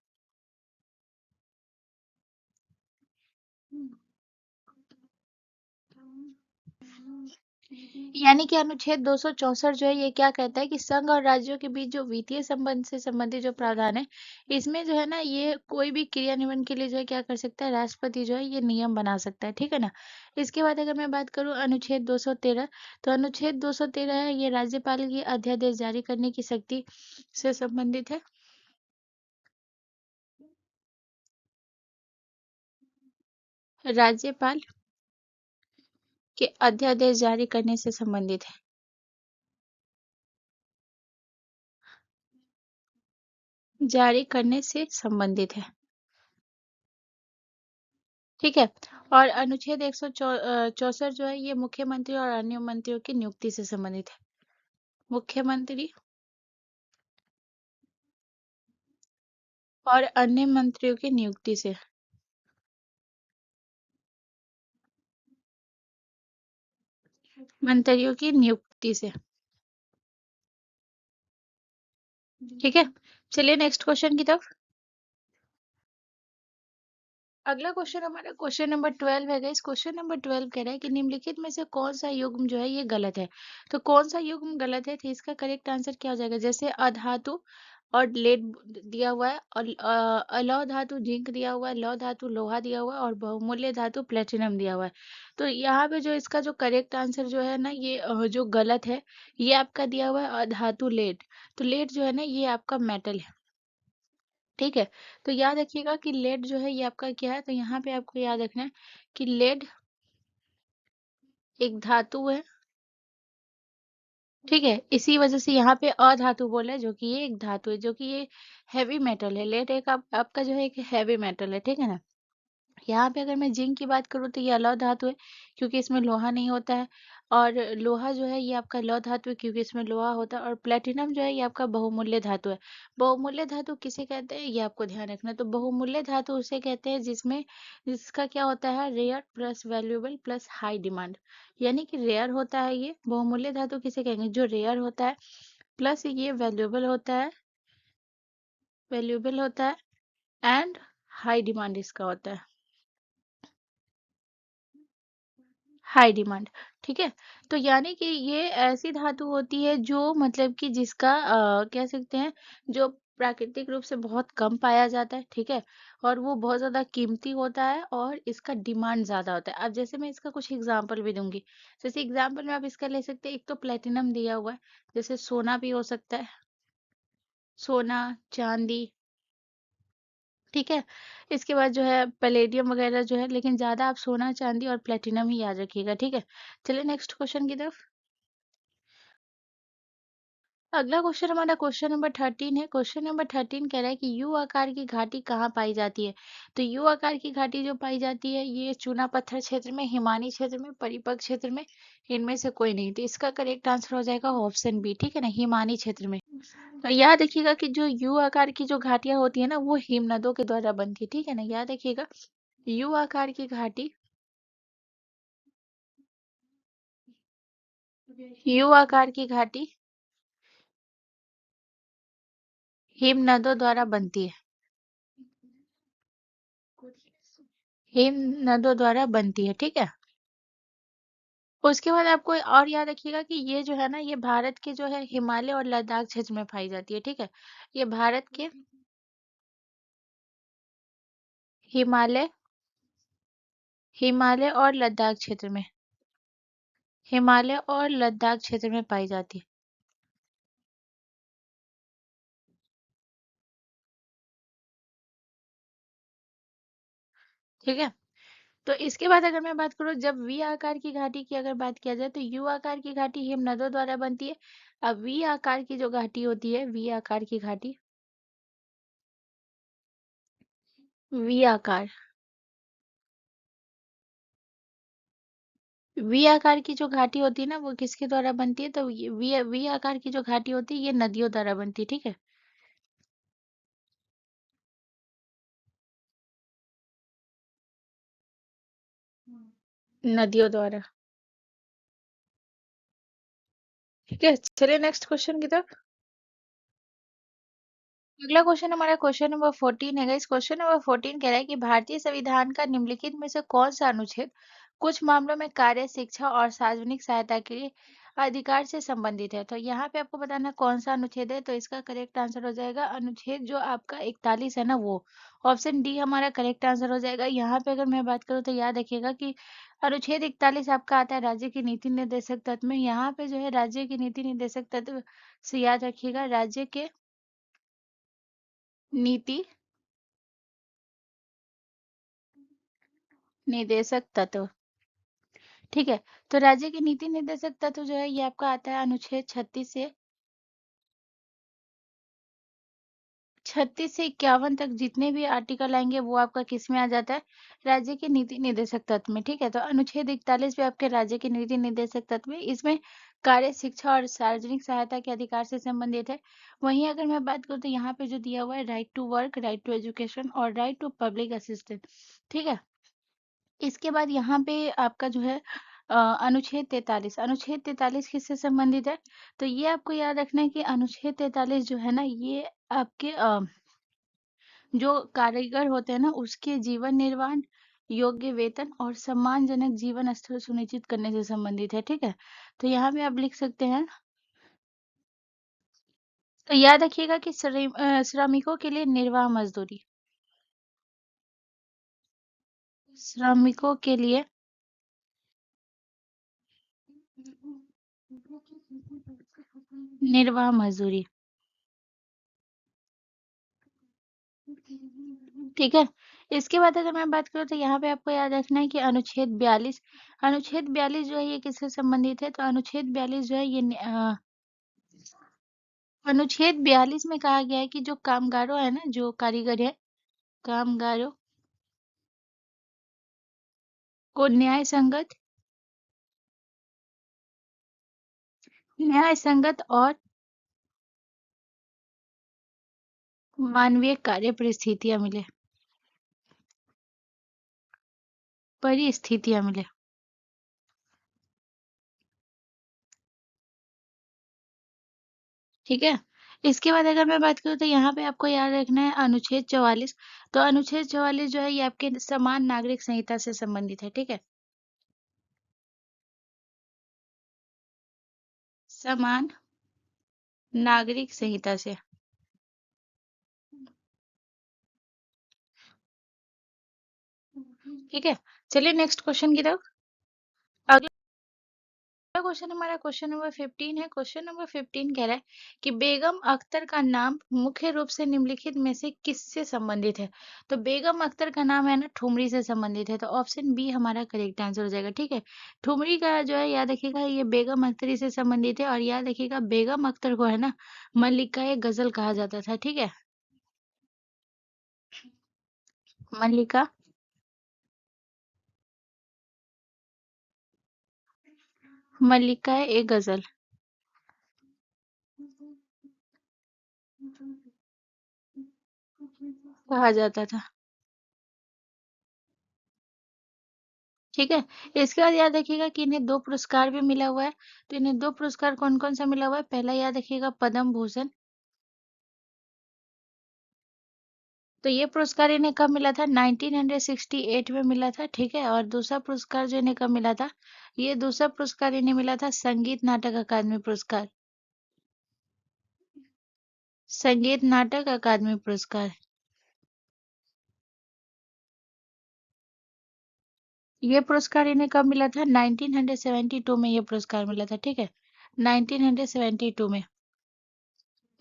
यानी कि अनुच्छेद 264 जो है ये क्या कहता है कि संघ और राज्यों के बीच जो वित्तीय संबंध से संबंधित जो प्रावधान है, इसमें जो है ना ये कोई भी क्रियान्वयन के लिए जो है क्या कर सकता है, राष्ट्रपति जो है ये नियम बना सकता है। ठीक है ना। इसके बाद अगर मैं बात करूं अनुच्छेद 213, तो अनुच्छेद 213 है ये राज्यपाल की अध्यादेश जारी करने की शक्ति से संबंधित है। राज्यपाल के अध्यादेश जारी करने से संबंधित है। जारी करने से संबंधित है। ठीक है। और अनुच्छेद 164 जो है ये मुख्यमंत्री और अन्य मंत्रियों की नियुक्ति से संबंधित है। मुख्यमंत्री और अन्य मंत्रियों की नियुक्ति से। मंत्रियों की नियुक्ति से। ठीक है। चलिए नेक्स्ट क्वेश्चन की तरफ। अगला क्वेश्चन हमारा क्वेश्चन नंबर 12 है। इस क्वेश्चन नंबर 12 कह रहा है कि निम्नलिखित में से कौन सा युग्म जो है ये गलत है। तो कौन सा युग्म गलत है, तो इसका करेक्ट आंसर क्या हो जाएगा, जैसे अधातु और लेड दिया हुआ है, और अलौह धातु जिंक दिया हुआ है, लौह धातु लोहा दिया हुआ है, और बहुमूल्य धातु प्लेटिनम दिया हुआ है। तो यहाँ पे जो इसका जो करेक्ट आंसर जो है ना ये जो गलत है, ये आपका दिया हुआ है अधातु लेड। तो लेड जो है ना ये आपका मेटल है। ठीक है। तो याद रखिएगा कि लेड जो है ये आपका क्या है, तो यहाँ पे आपको याद रखना है कि लेड एक धातु है। ठीक है। इसी वजह से यहाँ पे अधातु बोला है, जो कि ये एक धातु है, जो कि ये हैवी मेटल है। लेड एक आपका जो है एक हैवी मेटल है। ठीक है ना। यहाँ पे अगर मैं जिंक की बात करूँ तो ये अलौह धातु है, क्योंकि इसमें लोहा नहीं होता है। और लोहा जो है ये आपका लौह धातु है क्योंकि इसमें लोहा होता है, और प्लेटिनम जो है ये आपका बहुमूल्य धातु है। बहुमूल्य धातु किसे कहते हैं ये आपको ध्यान रखना है। तो बहुमूल्य धातु उसे कहते हैं जिसमें जिसका क्या होता है, rear plus valuable plus high demand. यानी कि रेयर होता है, ये बहुमूल्य धातु किसे कहेंगे, जो रेयर होता है प्लस ये वैल्यूएबल होता है एंड हाई डिमांड इसका होता है, हाई डिमांड। ठीक है, तो यानी कि ये ऐसी धातु होती है जो मतलब कि जिसका कह सकते हैं जो प्राकृतिक रूप से बहुत कम पाया जाता है। ठीक है, और वो बहुत ज्यादा कीमती होता है और इसका डिमांड ज्यादा होता है। अब जैसे मैं इसका कुछ एग्जांपल भी दूंगी, जैसे एग्जांपल में आप इसका ले सकते हैं, एक तो प्लेटिनम दिया हुआ है, जैसे सोना भी हो सकता है, सोना, चांदी। ठीक है, इसके बाद जो है पैलेडियम वगैरह जो है, लेकिन ज्यादा आप सोना चांदी और प्लेटिनम ही याद रखिएगा। ठीक है, चलिए नेक्स्ट क्वेश्चन की तरफ। अगला क्वेश्चन हमारा क्वेश्चन नंबर 13 है। क्वेश्चन नंबर 13 कह रहा है कि यू आकार की घाटी कहाँ पाई जाती है। तो यू आकार की घाटी जो पाई जाती है ये चूना पत्थर क्षेत्र में, हिमानी क्षेत्र में, परिपक क्षेत्र में, इनमें से कोई नहीं। तो इसका करेक्ट आंसर हो जाएगा ऑप्शन बी। ठीक है ना, हिमानी क्षेत्र में। तो याद रखिएगा कि जो यू आकार की जो घाटियां होती है ना वो हिमनदों के द्वारा बनती है। ठीक है ना, याद रखिएगा यू आकार की घाटी, यू आकार की घाटी हिमनदों द्वारा बनती है, हिमनदों द्वारा बनती है। ठीक है, उसके बाद आपको और याद रखिएगा कि ये जो है ना ये भारत के जो है हिमालय और लद्दाख क्षेत्र में पाई जाती है। ठीक है, ये भारत के हिमालय, हिमालय और लद्दाख क्षेत्र में, हिमालय और लद्दाख क्षेत्र में पाई जाती है। ठीक है, तो इसके बाद अगर मैं बात करूँ, जब वी आकार की घाटी की अगर बात किया जाए तो यू आकार की घाटी हिमनदों द्वारा बनती है। अब वी आकार की जो घाटी होती है, वी आकार की घाटी, वी आकार, वी आकार की जो घाटी होती है ना वो किसके द्वारा बनती है, तो ये वी आकार की जो घाटी होती है ये नदियों द्वारा बनती है। ठीक है, नदियों द्वारा। ठीक है, चलिए नेक्स्ट क्वेश्चन की तरफ। अगला क्वेश्चन हमारा क्वेश्चन नंबर 14 है। इस क्वेश्चन नंबर 14 कह रहा है कि भारतीय संविधान का निम्नलिखित में से कौन सा अनुच्छेद कुछ मामलों में कार्य, शिक्षा और सार्वजनिक सहायता के लिए अधिकार से संबंधित है। तो यहाँ पे आपको बताना कौन सा अनुच्छेद है। तो इसका करेक्ट आंसर हो जाएगा अनुच्छेद जो आपका 41 है ना वो, ऑप्शन डी हमारा करेक्ट आंसर हो जाएगा। यहाँ पे अगर मैं बात करूँ तो याद रखिएगा कि अनुच्छेद 41 आपका आता है राज्य की नीति निर्देशक तत्व में। यहाँ पे जो है राज्य की नीति निर्देशक तत्व से याद रखिएगा राज्य के नीति निर्देशक तत्व। ठीक है, तो राज्य के नीति निर्देशक तत्व जो है ये आपका आता है अनुच्छेद 36 से 51 तक जितने भी आर्टिकल आएंगे वो आपका किस में आ जाता है, राज्य के नीति निर्देशक तत्व में। ठीक है, तो अनुच्छेद 41 भी आपके राज्य के नीति निर्देशक तत्व में, इसमें कार्य, शिक्षा और सार्वजनिक सहायता के अधिकार से संबंधित है। वहीं अगर मैं बात करूँ तो यहाँ पे जो दिया हुआ है right to work, right to education और राइट टू पब्लिक असिस्टेंट। ठीक है, इसके बाद यहाँ पे आपका जो है अनुच्छेद 43, अनुच्छेद 43 किससे संबंधित है। तो ये आपको याद रखना है कि अनुच्छेद 43 जो है ना ये आपके जो कारीगर होते हैं ना उसके जीवन निर्वाह, योग्य वेतन और सम्मानजनक जीवन स्तर सुनिश्चित करने से संबंधित है। ठीक है, तो यहाँ पे आप लिख सकते हैं। तो याद रखिएगा कि श्रमिकों के लिए निर्वाह मजदूरी, श्रमिकों के लिए निर्वाह मजदूरी। ठीक है, इसके बाद अगर मैं बात करूँ तो यहाँ पे आपको याद रखना है कि अनुच्छेद 42, अनुच्छेद 42 जो है ये किससे संबंधित है। तो अनुच्छेद 42 जो है ये अनुच्छेद 42 में कहा गया है कि जो कामगारों है ना, जो कारीगर है, कामगारों को न्याय संगत न्याय संगत और मानवीय कार्य परिस्थितियां मिले। परिस्थितियां मिले। ठीक है। इसके बाद अगर मैं बात करूँ तो यहाँ पे आपको याद रखना है अनुच्छेद 44। तो अनुच्छेद 44 जो है ये आपके समान नागरिक संहिता से संबंधित है। ठीक है। समान नागरिक संहिता से। ठीक है। चलिए नेक्स्ट क्वेश्चन की तरफ। अगला क्वेश्चन हमारा क्वेश्चन नंबर 15 है। क्वेश्चन नंबर 15 कह रहा है कि बेगम अख्तर का नाम मुख्य रूप से निम्नलिखित में से किससे संबंधित है। तो बेगम अख्तर का नाम है ना ठुमरी से संबंधित है। तो ऑप्शन बी हमारा करेक्ट आंसर हो जाएगा। ठीक है। ठुमरी का जो है याद रखिएगा ये बेगम अख्तरी से संबंधित है। और याद रखिएगा बेगम अख्तर को है ना मल्लिका ए गजल कहा जाता था। ठीक है। मल्लिका मल्लिका ए गजल कहा जाता था। ठीक है। इसके बाद याद रखिएगा कि इन्हें दो पुरस्कार भी मिला हुआ है। तो इन्हें दो पुरस्कार कौन कौन सा मिला हुआ है। पहला याद रखिएगा पद्म भूषण। तो ये पुरस्कार इन्हें कब मिला था 1968 में मिला था। ठीक है। और दूसरा पुरस्कार जो इन्हें कब मिला था ये दूसरा पुरस्कार इन्हें मिला था संगीत नाटक अकादमी पुरस्कार। संगीत नाटक अकादमी पुरस्कार। ये पुरस्कार इन्हें कब मिला था 1972 में ये पुरस्कार मिला था। ठीक है। 1972 में।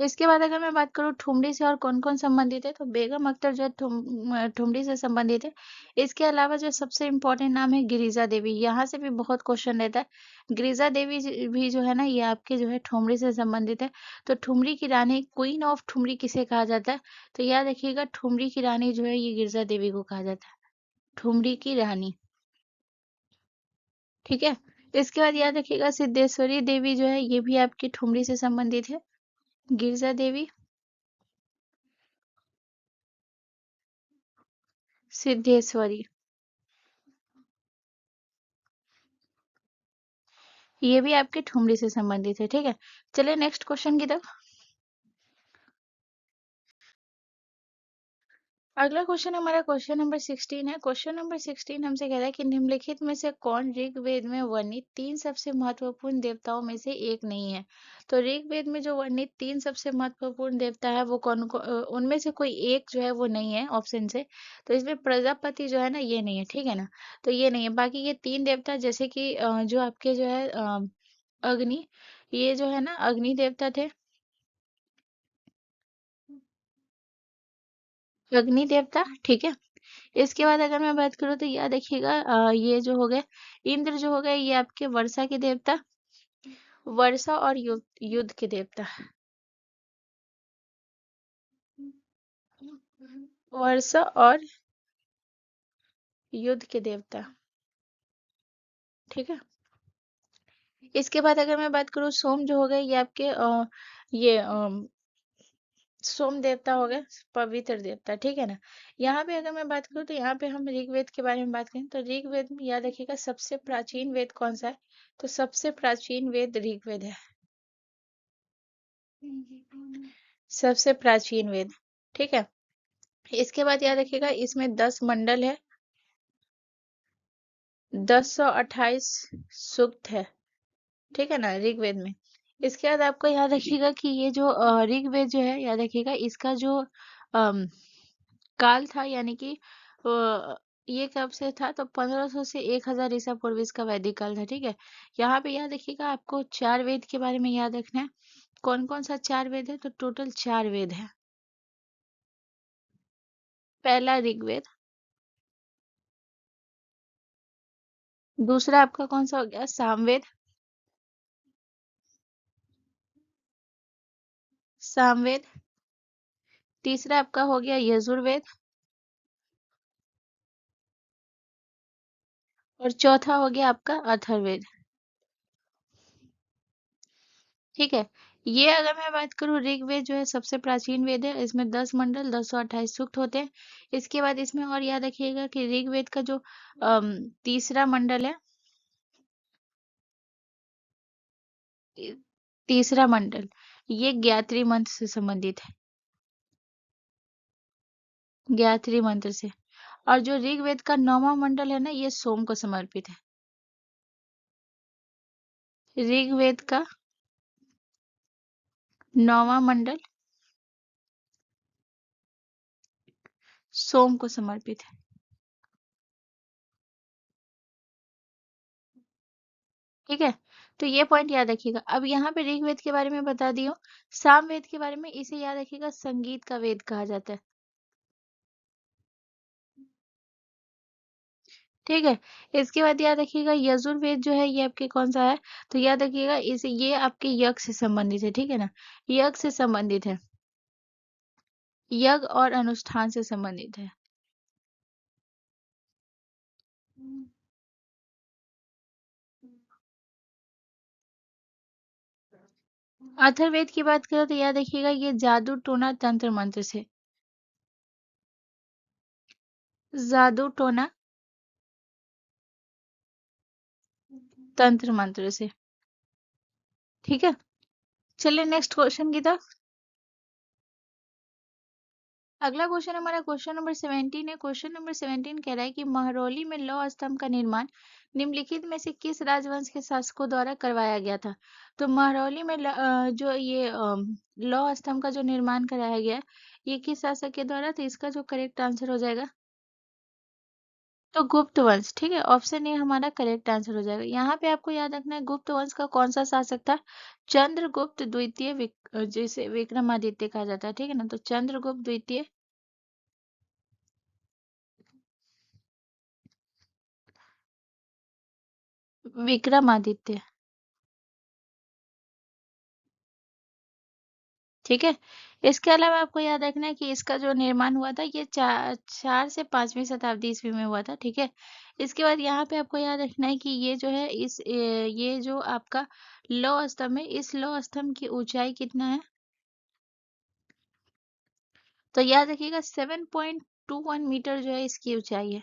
इसके बाद अगर मैं बात करूँ ठुमरी से और कौन कौन संबंधित है तो बेगम अख्तर जो है ठुमरी से संबंधित है। इसके अलावा जो सबसे इम्पोर्टेंट नाम है गिरिजा देवी। यहाँ से भी बहुत क्वेश्चन रहता है। गिरिजा देवी भी जो है ना ये आपके जो है ठुमरी से संबंधित है। तो ठुमरी की रानी क्वीन ऑफ ठुमरी किसे कहा जाता है। तो याद रखिएगा ठुमरी की रानी जो है ये गिरिजा देवी को कहा जाता है। ठुमरी की रानी। ठीक है। इसके बाद याद रखिएगा सिद्धेश्वरी देवी जो है ये भी आपकी ठुमरी से संबंधित है। गिरिजा देवी सिद्धेश्वरी ये भी आपके ठुमरी से संबंधित है। ठीक है। चलिए नेक्स्ट क्वेश्चन की तरफ। अगला क्वेश्चन हमारा क्वेश्चन नंबर 16 है। क्वेश्चन नंबर 16 हमसे कह रहा है कि निम्नलिखित में से कौन ऋग्वेद में वर्णित तीन सबसे महत्वपूर्ण देवताओं में से एक नहीं है। तो ऋग्वेद में जो वर्णित तीन सबसे महत्वपूर्ण देवता है वो उनमें से कोई एक जो है वो नहीं है ऑप्शन से। तो इसमें प्रजापति जो है ना ये नहीं है। ठीक है ना। तो ये नहीं है। बाकी ये तीन देवता जैसे कि जो आपके जो है अग्नि ये जो है ना अग्नि देवता थे। अग्नि देवता। ठीक है। इसके बाद अगर मैं बात करूँ तो याद रखिएगा ये जो हो गए इंद्र जो हो गए ये आपके वर्षा के देवता। वर्षा और युद्ध के देवता। वर्षा और युद्ध के देवता। ठीक है। इसके बाद अगर मैं बात करूँ सोम जो हो गए ये आपके ये सोम देवता हो गए पवित्र देवता। ठीक है ना। यहाँ पे अगर मैं बात करूँ तो यहाँ पे हम ऋग्वेद के बारे में बात करें तो ऋग्वेद में याद रखिएगा सबसे प्राचीन वेद कौन सा है। तो सबसे प्राचीन वेद ऋग्वेद है। सबसे प्राचीन वेद। ठीक है। इसके बाद याद रखिएगा इसमें 10 मंडल है। 1028 सूक्त है। ठीक है ना ऋग्वेद में। इसके बाद आपको याद रखिएगा कि ये जो ऋग्वेद जो है याद रखिएगा इसका जो अम, काल था यानी कि ये कब से था तो 1500 से 1000 ईसा पूर्व इसका वैदिक काल था। ठीक है। यहाँ पे याद रखिएगा आपको चार वेद के बारे में याद रखना है। कौन कौन सा चार वेद है तो टोटल चार वेद है। पहला ऋग्वेद। दूसरा आपका कौन सा हो गया सामवेद। सामवेद। तीसरा आपका हो गया यजुर्वेद। और चौथा हो गया आपका अथर्ववेद। ठीक है। ये अगर मैं बात करूँ, ऋग्वेद जो है सबसे प्राचीन वेद है, इसमें 10 मंडल 228 सूक्त होते हैं। इसके बाद इसमें और याद रखिएगा कि ऋग्वेद का जो तीसरा मंडल है, ती- तीसरा मंडल, ये गायत्री मंत्र से संबंधित है, गायत्री मंत्र से। और जो ऋग्वेद का 9वां मंडल है ना, ये सोम को समर्पित है। ऋग्वेद का 9वां मंडल सोम को समर्पित है। ठीक है, तो ये पॉइंट याद रखिएगा। अब यहाँ पे ऋग्वेद के बारे में बता दी हूँ। सामवेद के बारे में इसे याद रखिएगा, संगीत का वेद कहा जाता है। ठीक है, इसके बाद याद रखिएगा यजुर्वेद जो है ये आपके कौन सा है, तो याद रखिएगा इसे, ये आपके यज्ञ से संबंधित है। ठीक है ना, यज्ञ से संबंधित है, यज्ञ और अनुष्ठान से संबंधित है। अथर्ववेद की बात करें तो याद रखिएगा ये जादू टोना तंत्र मंत्र से, जादू टोना तंत्र मंत्र से। ठीक है, चलिए नेक्स्ट क्वेश्चन की तरफ। अगला क्वेश्चन हमारा क्वेश्चन नंबर 17 है। क्वेश्चन नंबर 17 कह रहा है कि महरौली में लौह स्तंभ का निर्माण निम्नलिखित में से किस राजवंश के शासकों द्वारा करवाया गया था। तो महरौली में जो ये लौह स्तंभ का जो निर्माण कराया गया है, ये किस शासक के द्वारा, तो इसका जो करेक्ट आंसर हो जाएगा, तो गुप्त वंश। ठीक है, ऑप्शन ए हमारा करेक्ट आंसर हो जाएगा। यहाँ पे आपको याद रखना है गुप्त वंश का कौन सा शासक था, चंद्रगुप्त द्वितीय, जिसे विक्रमादित्य कहा जाता है। ठीक है ना, तो चंद्रगुप्त द्वितीय विक्रमादित्य। ठीक है, इसके अलावा आपको याद रखना है कि इसका जो निर्माण हुआ था ये 4 से 5वीं शताब्दी ईस्वी में हुआ था। ठीक है, इसके बाद यहाँ पे आपको याद रखना है कि ये जो है ये जो आपका लौह स्तंभ है, इस लौह स्तंभ की ऊंचाई कितना है, तो याद रखिएगा 7.21 मीटर जो है इसकी ऊंचाई है।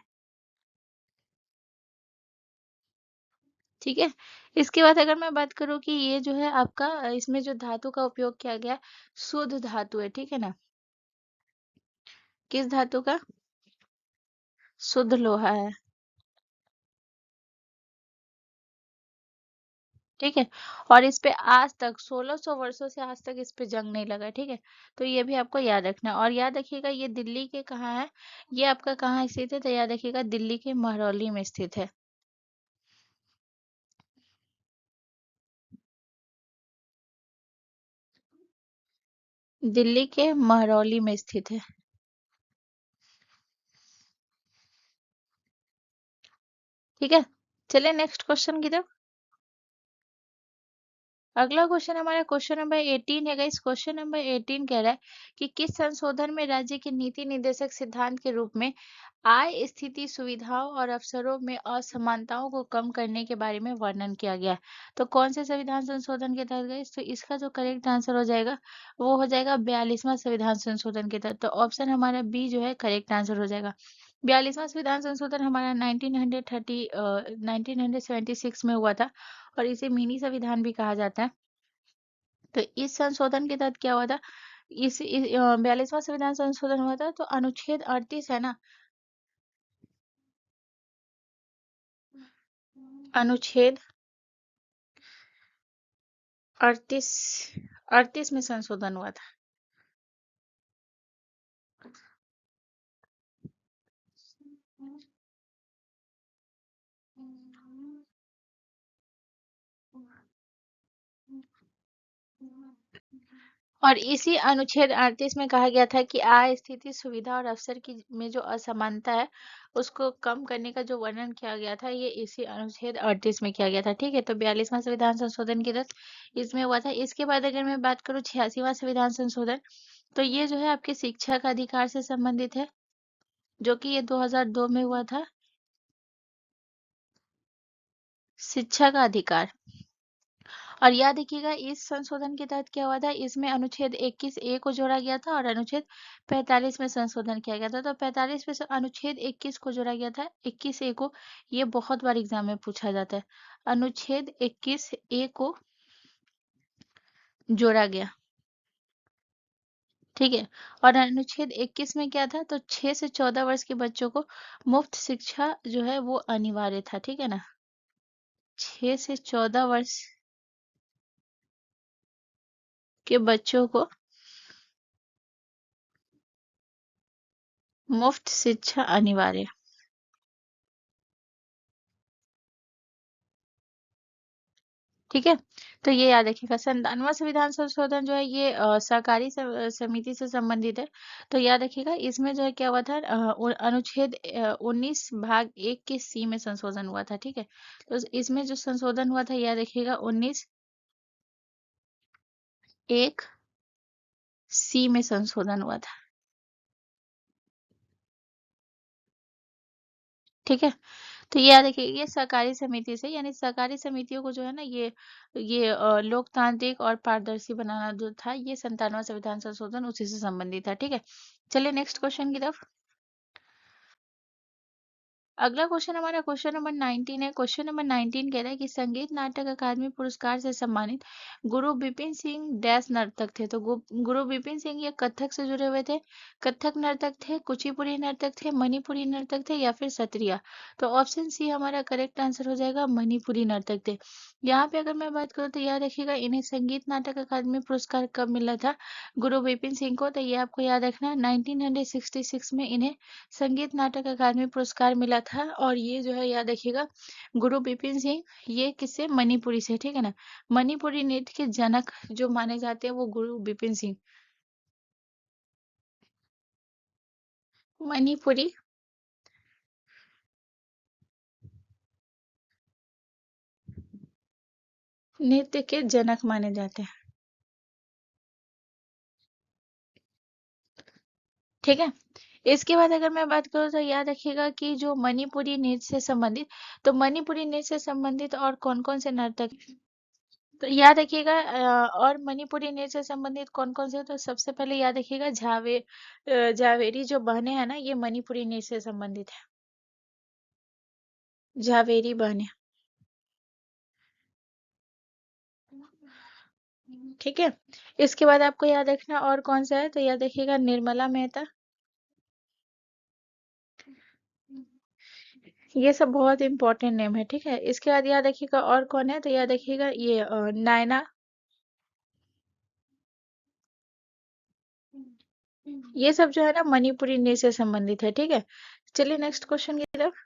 ठीक है, इसके बाद अगर मैं बात करूँ कि ये जो है आपका इसमें जो धातु का उपयोग किया गया है, शुद्ध धातु है। ठीक है ना, किस धातु का, शुद्ध लोहा है। ठीक है, और इस पे आज तक 1600 वर्षों से आज तक इस पे जंग नहीं लगा। ठीक है, तो ये भी आपको याद रखना है। और याद रखिएगा ये दिल्ली के कहाँ है, ये आपका कहाँ स्थित है, तो याद रखिएगा दिल्ली के महरौली में स्थित है। दिल्ली के महरौली में स्थित है। ठीक है, चलिए नेक्स्ट क्वेश्चन की तरफ। अगला क्वेश्चन हमारा क्वेश्चन नंबर 18 है। इस क्वेश्चन नंबर 18 कह रहा है कि किस संशोधन में राज्य के नीति निर्देशक सिद्धांत के रूप में आय स्थिति सुविधाओं और अवसरों में असमानताओं को कम करने के बारे में वर्णन किया गया है। तो कौन से संविधान संशोधन के तहत गए, तो इसका जो करेक्ट आंसर हो जाएगा वो हो जाएगा 42वां संविधान संशोधन के तहत। तो ऑप्शन हमारा बी जो है करेक्ट आंसर हो जाएगा। 42वां संविधान संशोधन हमारा 1976 में हुआ था, और इसे मिनी संविधान भी कहा जाता है। तो इस संशोधन के तहत क्या हुआ था, इस 42वां संविधान संशोधन हुआ था, तो अनुच्छेद 38 है ना, अनुच्छेद 38, 38 में संशोधन हुआ था। और इसी अनुच्छेद 38 में कहा गया था कि आय स्थिति सुविधा और अवसर की में जो असमानता है उसको कम करने का जो वर्णन किया गया था, ये इसी अनुच्छेद 38 में किया गया था। ठीक है, तो 42वां संविधान संशोधन की तहत इसमें हुआ था। इसके बाद अगर मैं बात करूँ 86वां संविधान संशोधन, तो ये जो है आपके शिक्षा का अधिकार से संबंधित है, जो कि ये 2002 में हुआ था। शिक्षा का अधिकार, और याद रखिएगा इस संशोधन के तहत क्या हुआ था, इसमें अनुच्छेद 21A को जोड़ा गया था और अनुच्छेद 45 में संशोधन किया गया था। तो 45 में से अनुच्छेद 21 को जोड़ा गया था, 21A को। ये बहुत बार एग्जाम में पूछा जाता है। अनुच्छेद 21A को जोड़ा गया, ठीक है। और अनुच्छेद 21 में क्या था, तो 6 से 14 वर्ष के बच्चों को मुफ्त शिक्षा जो है वो अनिवार्य था, ठीक है ना। 6 से 14 वर्ष के बच्चों को मुफ्त शिक्षा अनिवार्य, ठीक है। तो ये याद रखिएगा। 97वां संविधान संशोधन जो है ये सहकारी समिति से संबंधित है। तो याद रखिएगा इसमें जो है क्या हुआ था, अनुच्छेद 19 भाग 1 के सी में संशोधन हुआ था, ठीक है। तो इसमें जो संशोधन हुआ था याद रखिएगा 19 1 सी में संशोधन हुआ था, ठीक है। तो ये याद रखिए ये सहकारी समिति से, यानी सहकारी समितियों को जो है ना ये लोकतांत्रिक और पारदर्शी बनाना जो था, ये 97वां संविधान संशोधन उसी से संबंधित था, ठीक है। चलिए नेक्स्ट क्वेश्चन की तरफ। अगला क्वेश्चन हमारा क्वेश्चन नंबर 19 है। क्वेश्चन नंबर 19 कह रहा है कि संगीत नाटक अकादमी पुरस्कार से सम्मानित गुरु बिपिन सिंह डैश नर्तक थे। तो गुरु बिपिन सिंह ये कथक से जुड़े हुए थे, कथक नर्तक थे, कुचिपुड़ी नर्तक थे, मणिपुरी नर्तक थे या फिर सत्रिया। तो ऑप्शन सी हमारा करेक्ट आंसर हो जाएगा, मणिपुरी नर्तक थे। यहाँ पे अगर मैं बात करूँ तो याद रखिएगा इन्हें संगीत नाटक अकादमी पुरस्कार कब मिला था गुरु बिपिन सिंह को, तो ये आपको याद रखना है 1966 में इन्हें संगीत नाटक अकादमी पुरस्कार मिला था। और ये जो है याद रखिएगा गुरु बिपिन सिंह ये किससे, मणिपुरी से, ठीक है ना। मणिपुरी नृत्य के जनक जो माने जाते हैं वो गुरु बिपिन सिंह। मणिपुरी नृत्य के जनक माने जाते हैं, ठीक है। इसके बाद अगर मैं बात करूँ तो याद रखिएगा कि जो मणिपुरी नृत्य से संबंधित, तो मणिपुरी नृत्य से संबंधित और कौन कौन से नर्तक, तो याद रखिएगा और मणिपुरी नृत्य से संबंधित कौन कौन से, तो सबसे पहले याद रखिएगा झावेरी जो बहनें हैं ना, ये मणिपुरी नृत्य से संबंधित है, झावेरी बहनें, ठीक है। इसके बाद आपको याद रखना और कौन सा है, तो याद रखिएगा निर्मला मेहता, ये सब बहुत इंपॉर्टेंट नेम है, ठीक है। इसके बाद याद रखिएगा और कौन है, तो याद रखिएगा ये नायना, ये सब जो है ना मणिपुरी नृत्य से संबंधित है, ठीक है। चलिए नेक्स्ट क्वेश्चन की तरफ।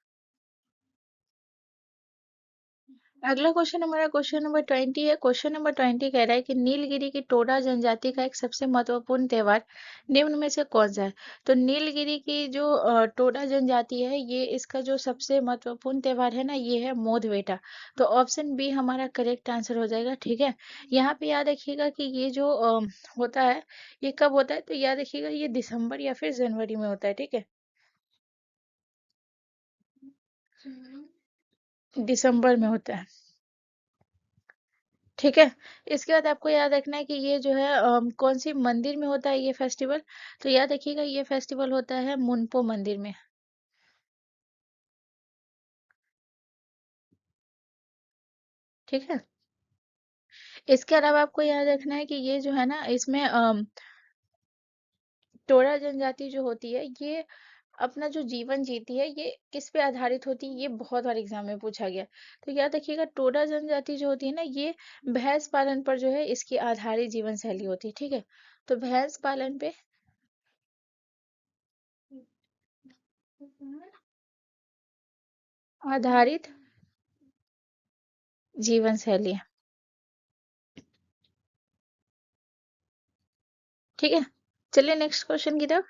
अगला क्वेश्चन हमारा क्वेश्चन नंबर 20 है। क्वेश्चन नंबर 20 कह रहा है कि नीलगिरी की टोडा जनजाति का एक सबसे महत्वपूर्ण त्योहार निम्न में से कौन सा है। तो नीलगिरी की जो टोडा जनजाति है, ये इसका जो सबसे महत्वपूर्ण त्योहार है ना, ये है मोदवेटा। तो ऑप्शन बी हमारा करेक्ट आंसर हो जाएगा, ठीक है। यहाँ पे याद रखिएगा कि ये जो होता है, ये कब होता है, तो याद रखिएगा ये दिसंबर या फिर जनवरी में होता है, ठीक है। दिसंबर में होता है, ठीक है। इसके बाद आपको याद रखना है कि ये जो है कौन सी मंदिर में होता है ये फेस्टिवल, तो याद रखिएगा ये फेस्टिवल होता है मुनपो मंदिर में, ठीक है। इसके अलावा आपको याद रखना है कि ये जो है ना इसमें टोरा जनजाति जो होती है ये अपना जो जीवन जीती है ये किस पे आधारित होती है, ये बहुत बार एग्जाम में पूछा गया। तो याद रखिएगा टोडा जनजाति जो होती है ना, ये भैंस पालन पर जो है इसकी आधारित जीवन शैली होती है, ठीक है। तो भैंस पालन पे आधारित जीवन शैली है, ठीक है। चलिए नेक्स्ट क्वेश्चन की तरफ।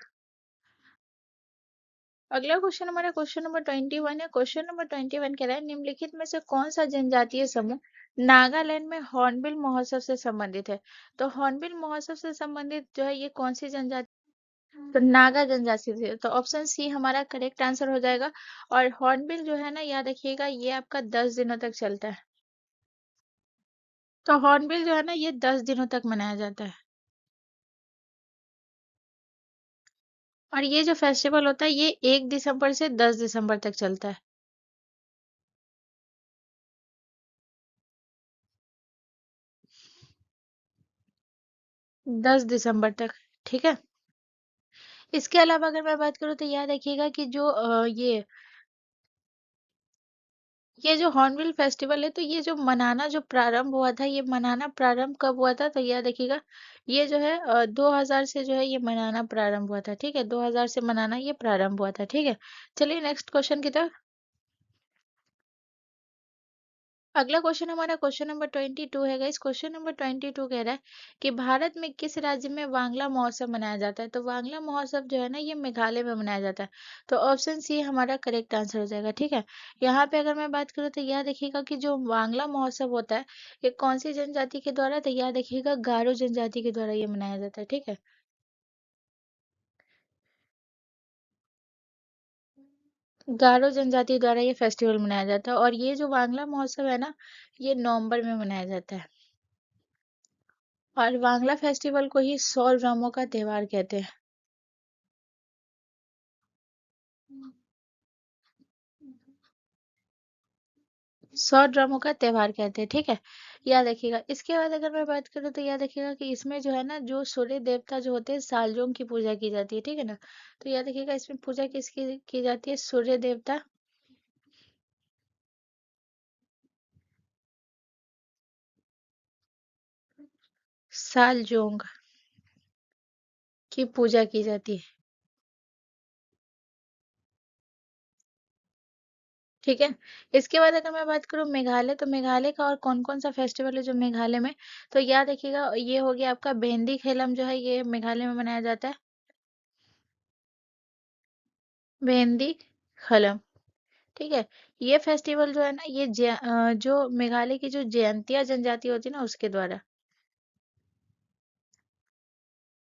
अगला क्वेश्चन हमारा क्वेश्चन नंबर 21 है। क्वेश्चन नंबर 21 कह रहा है निम्नलिखित में से कौन सा जनजातीय समूह नागालैंड में हॉर्नबिल महोत्सव से संबंधित है। तो हॉर्नबिल महोत्सव से संबंधित जो है ये कौन सी जनजाति, तो नागा जनजाति से, तो ऑप्शन सी हमारा करेक्ट आंसर हो जाएगा। और हॉर्नबिल जो है ना याद रखिएगा ये आपका 10 दिनों तक चलता है, तो हॉर्नबिल जो है ना ये 10 दिनों तक मनाया जाता है। और ये जो फेस्टिवल होता है ये 1 दिसंबर से 10 दिसंबर तक चलता है। 10 दिसंबर तक। ठीक है। इसके अलावा अगर मैं बात करूँ तो याद रखिएगा कि जो ये जो हॉर्नबिल फेस्टिवल है तो ये जो मनाना जो प्रारंभ हुआ था, ये मनाना प्रारंभ कब हुआ था तो याद रखिएगा ये जो है 2000 से जो है ये मनाना प्रारंभ हुआ था। ठीक है, 2000 से मनाना ये प्रारंभ हुआ था। ठीक है, चलिए नेक्स्ट क्वेश्चन की तरफ। अगला क्वेश्चन हमारा क्वेश्चन नंबर 22 है गाइस। क्वेश्चन नंबर 22 कह रहा है कि भारत में किस राज्य में वांगला महोत्सव मनाया जाता है। तो वांगला महोत्सव जो है ना ये मेघालय में मनाया जाता है। तो ऑप्शन सी हमारा करेक्ट आंसर हो जाएगा। ठीक है, यहाँ पे अगर मैं बात करूँ तो याद रखिएगा कि जो वांगला महोत्सव होता है ये कौन सी जनजाति के द्वारा, तो याद रखिएगा गारो जनजाति के द्वारा ये मनाया जाता है। ठीक है, गारो जनजाति द्वारा ये फेस्टिवल मनाया जाता है। और ये जो वांगला महोत्सव है ना ये नवंबर में मनाया जाता है। और वांगला फेस्टिवल को ही 100 ड्रामों का त्योहार कहते हैं। 100 ड्रामों का त्योहार कहते हैं। ठीक है, याद रखिएगा। इसके बाद अगर मैं बात करूँ तो याद रखिएगा कि इसमें जो है ना जो सूर्य देवता जो होते हैं सालजोंग की पूजा की जाती है। ठीक है ना, तो याद रखिएगा इसमें पूजा किसकी की जाती है, सूर्य देवता सालजोंग की पूजा की जाती है। ठीक है, इसके बाद अगर मैं बात करूँ मेघालय, तो मेघालय का और कौन कौन सा फेस्टिवल है जो मेघालय में, तो याद रखिएगा ये हो गया आपका बेंदी खेलम जो है ये मेघालय में मनाया जाता है। बेंदी खलम। ठीक है, ये फेस्टिवल जो है ना ये जो मेघालय की जो जयंतिया जनजाति होती है ना उसके द्वारा,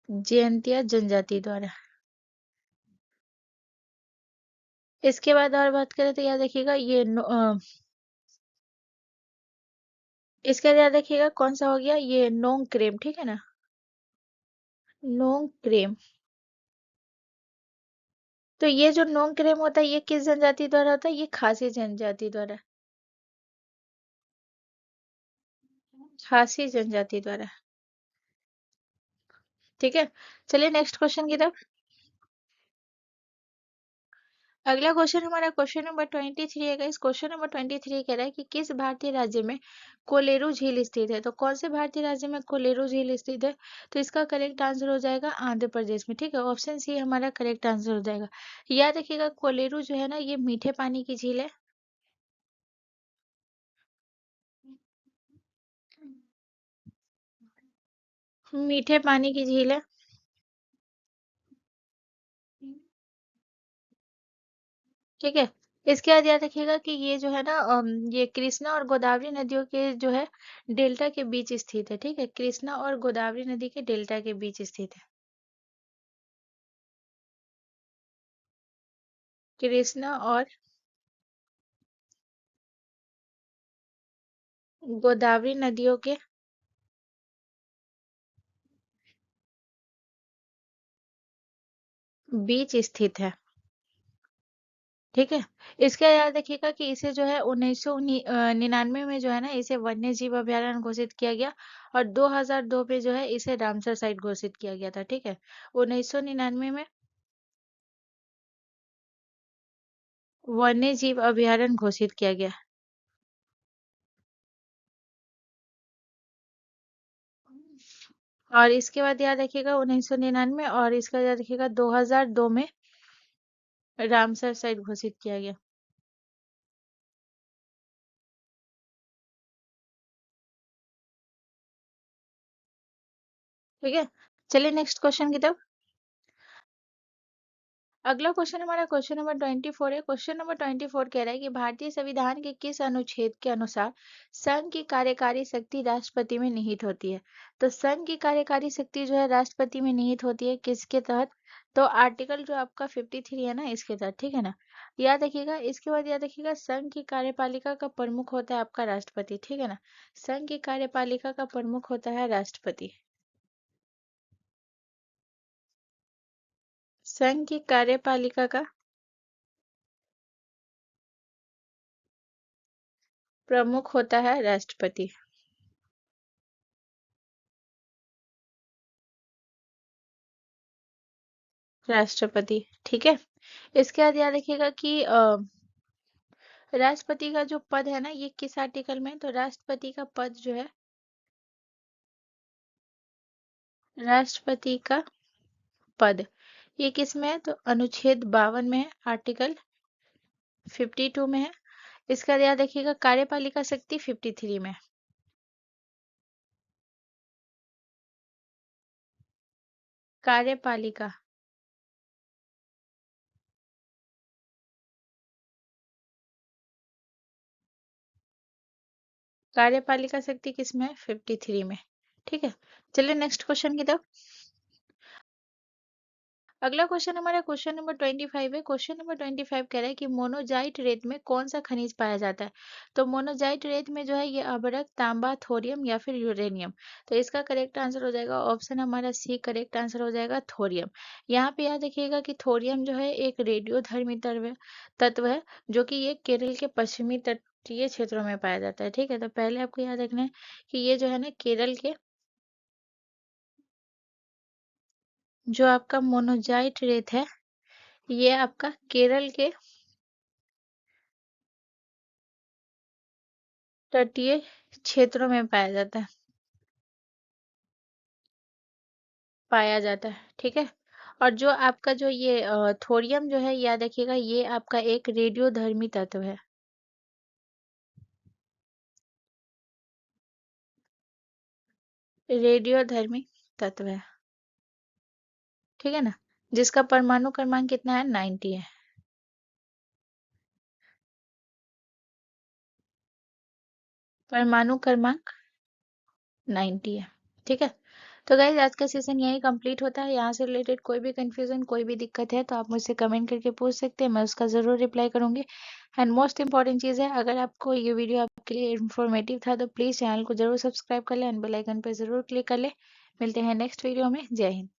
जयंतिया जनजाति द्वारा। इसके बाद और बात करें तो याद रखिएगा ये इसके बाद याद रखिएगा कौन सा हो गया ये नोंग क्रेम। ठीक है ना, नोंग क्रेम। तो ये जो नोंग क्रेम होता है ये किस जनजाति द्वारा होता है, ये खासी जनजाति द्वारा, खासी जनजाति द्वारा। ठीक है, चलिए नेक्स्ट क्वेश्चन की तरफ। अगला क्वेश्चन हमारा क्वेश्चन नंबर 23 है। इस क्वेश्चन नंबर 23 कह रहा है कि किस भारतीय राज्य में कोलेरू झील स्थित है। तो कौन से भारतीय राज्य में कोलेरू झील स्थित है, तो इसका करेक्ट आंसर हो जाएगा आंध्र प्रदेश में। ठीक है, ऑप्शन सी हमारा करेक्ट आंसर हो जाएगा। याद रखिएगा कोलेरू जो है ना ये मीठे पानी की झील है। मीठे पानी की झील है। ठीक है, इसके बाद याद रखिएगा कि ये जो है ना ये कृष्णा और गोदावरी नदियों के जो है डेल्टा के बीच स्थित है। ठीक है, कृष्णा और गोदावरी नदी के डेल्टा के बीच स्थित है। कृष्णा और गोदावरी नदियों के बीच स्थित है। ठीक है, इसका याद रखिएगा कि इसे जो है 1999 में जो है ना इसे वन्य जीव अभयारण्य घोषित किया गया। और 2002 में जो है इसे रामसर साइट घोषित किया गया था। ठीक है, 1999 में वन्य जीव अभयारण्य घोषित किया गया। और इसके बाद याद रखिएगा 1999 और इसका याद रखिएगा 2002 में रामसर साइट घोषित किया गया। ठीक है, चलिए नेक्स्ट क्वेश्चन की तरफ। अगला क्वेश्चन हमारा क्वेश्चन नंबर 24 है। क्वेश्चन नंबर 24 कह रहा है कि भारतीय संविधान के किस अनुच्छेद के अनुसार संघ की कार्यकारी शक्ति राष्ट्रपति में निहित होती है। तो संघ की कार्यकारी शक्ति जो है राष्ट्रपति में निहित होती है किसके तहत, तो आर्टिकल जो आपका 53 है ना इसके तहत, ठीक है ना। याद रखिएगा, इसके बाद याद रखिएगा संघ की कार्यपालिका का प्रमुख होता है आपका राष्ट्रपति, ठीक है ना। संघ की कार्यपालिका का प्रमुख होता है राष्ट्रपति। संघ की कार्यपालिका का प्रमुख होता है राष्ट्रपति। राष्ट्रपति, ठीक है। इसके बाद याद रखिएगा कि राष्ट्रपति का जो पद है ना ये किस आर्टिकल में है? तो राष्ट्रपति का पद जो है, राष्ट्रपति का पद, ये किस में है? तो अनुच्छेद 52 में है, आर्टिकल 52 में है। इसका याद रखिएगा कार्यपालिका शक्ति 53 में है। कार्यपालिका, कार्यपालिका शक्ति किस में है? 53 में, ठीक है। चलिए नेक्स्ट क्वेश्चन की तरफ। अगला क्वेश्चन हमारा क्वेश्चन नंबर 25 है। क्वेश्चन नंबर 25 कह रहा है कि मोनोजाइट रेत में कौन सा खनिज पाया जाता है? तो मोनोजाइट रेत में जो है ये अभ्रक, तांबा, थोरियम या फिर यूरेनियम। तो इसका करेक्ट आंसर हो जाएगा ऑप्शन हमारा सी, करेक्ट आंसर हो जाएगा थोरियम। यहाँ पे याद रखिएगा कि थोरियम जो है एक रेडियोधर्मी तत्व है, जो कि ये केरल के पश्चिमी तटीय क्षेत्रों में पाया जाता है, ठीक है। तो पहले आपको याद रखना है कि ये जो है ना केरल के, जो आपका मोनोजाइट रेत है ये आपका केरल के तटीय क्षेत्रों में पाया जाता है, ठीक है। और जो आपका जो ये थोरियम जो है याद रखिएगा ये आपका एक रेडियोधर्मी तत्व है। रेडियोधर्मी तत्व है, ठीक है ना, जिसका परमाणु क्रमांक कितना है? 90 है। परमाणु क्रमांक 90 है, ठीक है। तो गाइज आज का सेशन यही कंप्लीट होता है। यहाँ से रिलेटेड कोई भी कंफ्यूजन, कोई भी दिक्कत है तो आप मुझसे कमेंट करके पूछ सकते हैं, मैं उसका ज़रूर रिप्लाई करूंगी। एंड मोस्ट इंपॉर्टेंट चीज़ है, अगर आपको ये वीडियो आपके लिए इन्फॉर्मेटिव था तो प्लीज़ चैनल को जरूर सब्सक्राइब कर लें एंड बेल आइकन पर जरूर क्लिक कर लें। मिलते हैं नेक्स्ट वीडियो में। जय हिंद।